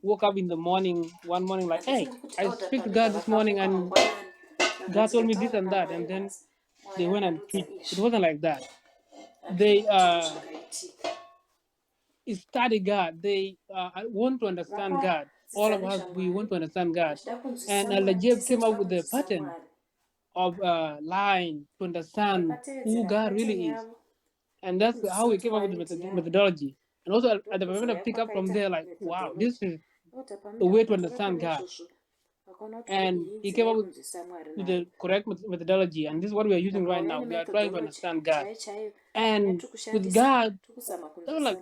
woke up in the morning one morning like, hey, I speak to God this morning and God told me this and that, and then they went and preached. It wasn't like that. They study God. They want to understand God. All of us, we want to understand God. And Lajeb came up with the pattern of line to understand who God really is. And that's how we came up with the methodology. And also at the moment, pick up from there, like, wow, this is the way to understand God. And he came up with the correct methodology. And this is what we are using right now. We are trying to understand God. And with God, they were like,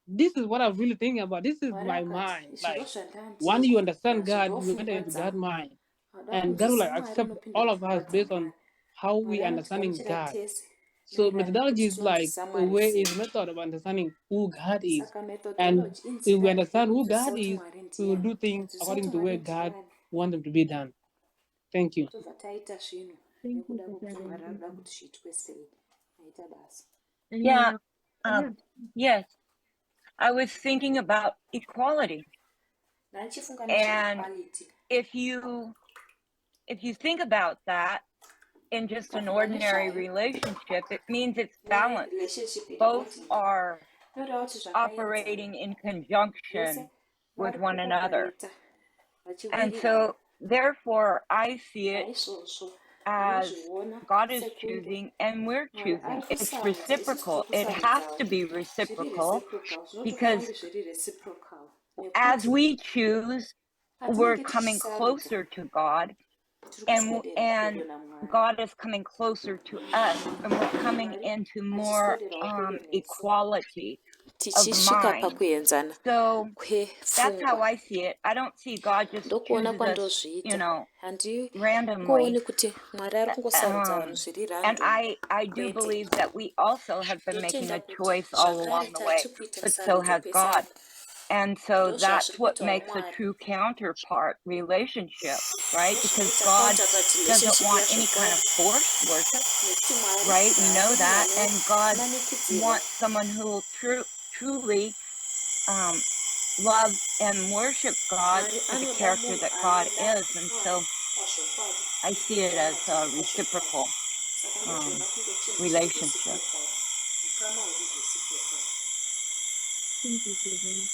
this is what I'm really thinking about. This is my mind. Like, when you understand God, you enter into God's mind. And God will like accept all of us based on how we understanding God. So methodology is like a way, is method of understanding who God is. And if we understand who God is, we will do things according to where God wants them to be done. Thank you. Thank you for sharing. Yeah. Yes. I was thinking about equality. And if you think about that in just an ordinary relationship, it means it's balanced. Both are operating in conjunction with one another. And so therefore I see it as God is choosing and we're choosing. It's reciprocal. It has to be reciprocal because as we choose, we're coming closer to God, and God is coming closer to us, and we're coming into more equality of mind. So that's how I see it. I don't see God just chooses us, randomly. And I do believe that we also have been making a choice all along the way, but so has God. And so that's what makes a true counterpart relationship, right? Because God doesn't want any kind of forced worship, right? We know that. And God wants someone who will truly love and worship God for the character that God is. And so I see it as a reciprocal relationship. Thank you, Susan.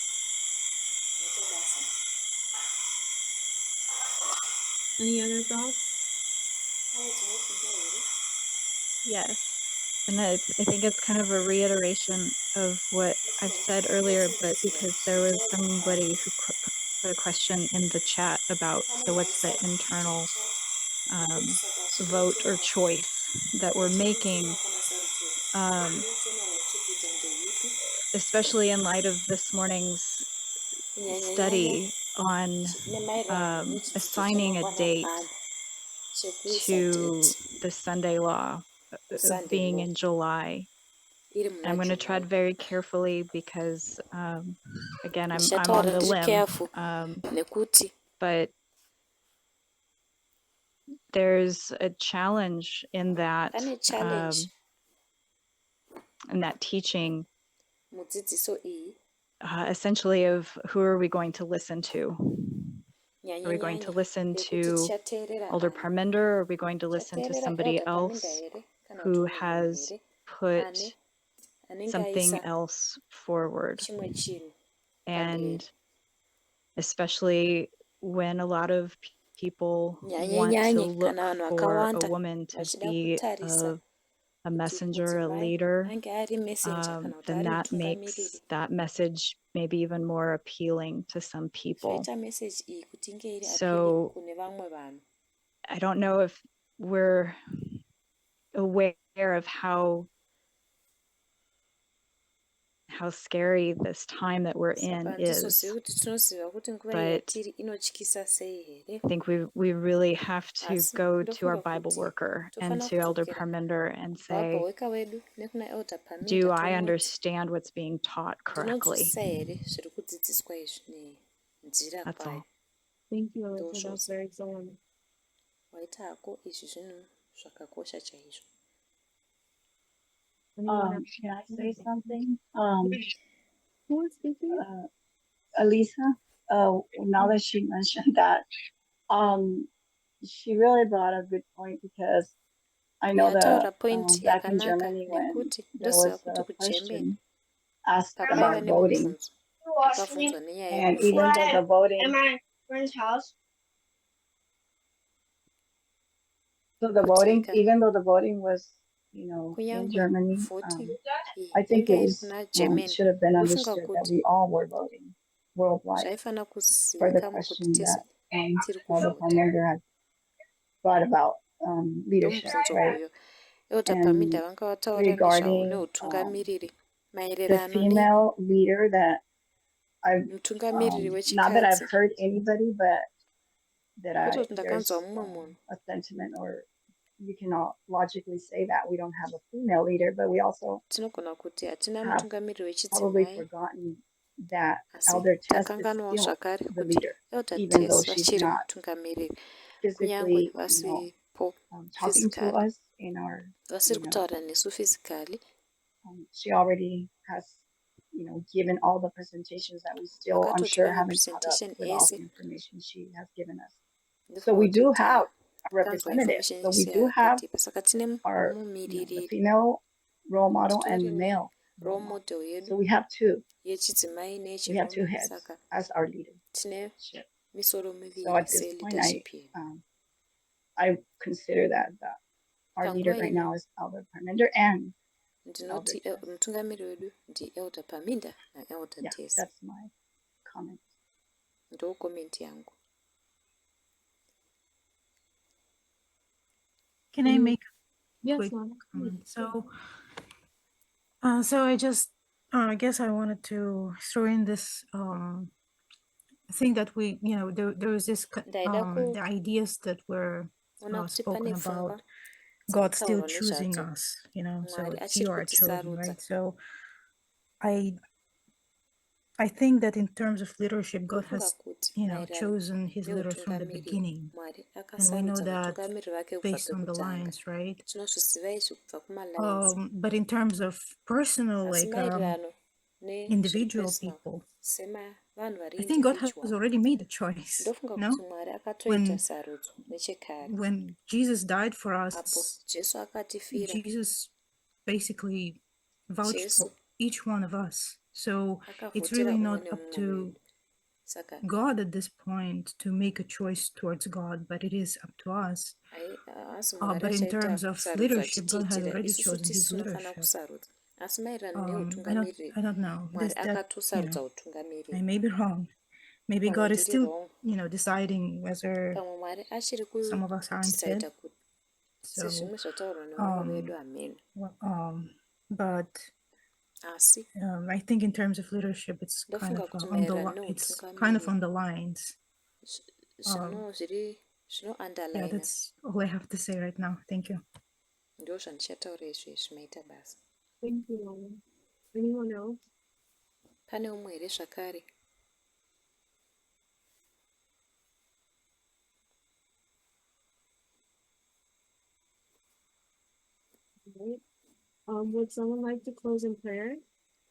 Any other thoughts? Yes. And I think it's kind of a reiteration of what I've said earlier, but because there was somebody who put a question in the chat about, so what's the internal vote or choice that we're making, especially in light of this morning's study on assigning a date to the Sunday law of being in July. I'm going to tread very carefully because, again, I'm on the limb, but there's a challenge in that teaching, essentially, of who are we going to listen to? Are we going to listen to Elder Parminder, or are we going to listen to somebody else who has put something else forward? And especially when a lot of people want to look for a woman to be a messenger, a leader, then that makes that message maybe even more appealing to some people. So I don't know if we're aware of how scary this time that we're in is, but I think we really have to go to our Bible worker and to Elder Parminder and say, do I understand what's being taught correctly? That's all. Thank you, Alyssa. That's very excellent. Can I say something? Who is speaking? Elisa, now that she mentioned that, she really brought a good point, because I know that back in Germany, when there was a question asked pakaiva about voting. nemubvunzo pakabvunzwa nenyaya And even yekuvhota though the voting, so the voting, kutika even though the voting was, in kunyangwe Germany, vhoti I think yanga it iri was, kuna german should have been ndofunga understood that kuti we all were voting worldwide zvaifanira for the kuzivikanwa kuti question tese that tiri Elder kuvhota Palmer had brought about leadership, ndomubvunzo right? uyo elder And paminda vanga vataura nezvavo regarding neutungamiriri the maererano female leader that I've nemutungamiriri not that I've wechikadzi heard anybody, but that kwete kuti there's ndakanzwa mumwe munhu a sentiment, or you can all logically say that we don't have a female leader, but we also tinogona kuti hatina have mutungamiriri probably wechidzimai forgotten that asi Elder Tess is takanganwawo still zvakare the kuti leader, elder even though tes she's vachiri not mutungamiriri physically, kunyange vasipo talking to physically us in our, vasiri kutaura nesu physically she already has, given all the presentations that we still, I'm vakatoti sure, pa haven't caught up mapresentation with all ese the information she has given us. So ndofunga we kuti do have a takanzwa representative. information So we ese do have yakatipa saka tine our, the mumiririri female role model and the titori male role role model. model So yedu we have two. yechidzimai We have two neyechirume heads saka as our leader. tine misoro So miviri at this point, seleadership yedu I consider that our leader panguva right ino now is Elder Parmenter and ndinoti Elder Tess. mutungamiri wedu ndielder paminda naelder Yeah, tes that's my comment. ndo komenti yangu. Can I make Yes, quick ma'am. comment? So I just, I guess I wanted to throw in this thing that we, there was this, ndaida the ideas that were kuona kuti spoken pane about pfungwa God still dzakataurwa choosing nezvadzo us, so mwari it's achiri you are chosen, kutisarudza. right? So I think that in terms of leadership, God ndofunga has, kuti chosen his leaders from the neutungamiriri beginning. mwari And we know akasarudza that vatungamiriri vake kubva based on the pekutanga lines, right? tinozviziva izvi kubva kumalines But in terms of personal, asi like maererano individual nezvepersonal people, semavanhu vari I think God has individual already made a choice. ndofunga No, kuti mwari akatoita when sarudzo nechekare when Jesus died for apo us, jesu akatifira Jesus basically vouched for jesu each one of us. So it's akavhotera really umwe not up nemumwe to wedu saka God at this point to make a choice towards God, but it is up to us. asi mwari But in achaita terms of kusarudza leadership, God has achitiitira already isusu chosen tisi his tinofanira leadership. kusarudza asi maererano I neutungamiriri don't know. mwari That akatusarudza utungamiriri I may be wrong. Maybe pamwe God is ndiri still, wrong deciding whether pamwe mwari achiri some of us aren't fit. kudisaidha kuti So, sezvimwe zvataurwa nevamwe vedu ameno but asi I think in terms of leadership, it's kind ndofunga of kuti on the maererano it's kind of neutungamiriri on the lines. zviri zvino Yeah, underline that's all I have to say right now. Thank you. ndo zvandichataura izvezvi maita basa. Thank you, Mama. Anyone else? Pane umwe here zvakare? Right. Would someone like to close in prayer?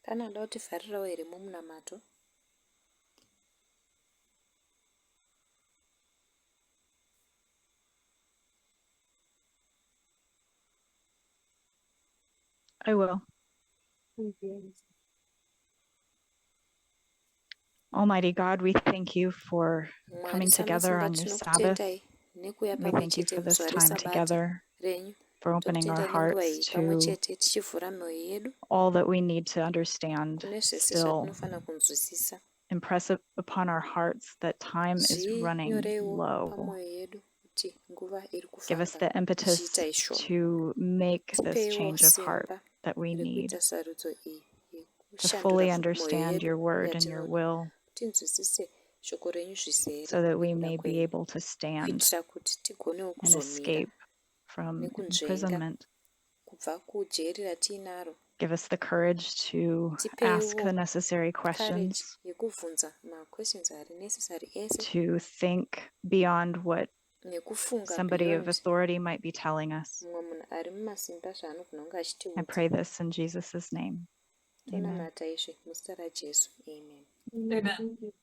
Pane anoda kutivharirawo here mumunamato? I will. Thank you. Almighty God, we thank you for Mwari coming together samasimba on your Sabbath. tinokutendai nekuuya We pamwe thank you chete for this muzuva time resabata together, renyu. for opening our Tokutendai nenguva hearts iyi pamwe to chete tichivhura mwoyo yedu all that we need to understand. kune zvese Still, zvatinofanira kunzwisisa. impress it upon our hearts that time is running Zvinyorewo low. pamwoyo yedu kuti nguva iri Give us kufamba the impetus ichiita ishoma. to make this Tipeiwo change of heart simba that we need rekuita sarudzo iyi to yekushandura fully mwoyo understand yedu your word and your yatinoda will, tinzwisise shoko renyu zvisere so that we nekuda may be kwenyu able to stand kuitira kuti tigonewo and kuzomira escape from nekunzvenga imprisonment. kubva kujeri ratinaro. Give us the courage to ask the Tipeiwo necessary courage questions, yekubvunza maquestions ari necessary ese to think beyond what nekufunga somebody of beyond authority might be telling us. mumwe munhu ari mumasimba zvaanogona kunge I achitiudza. pray this in Jesus' name. Amen. Tonamata izvi muzita raJesu. Amen. Amen. Thank you.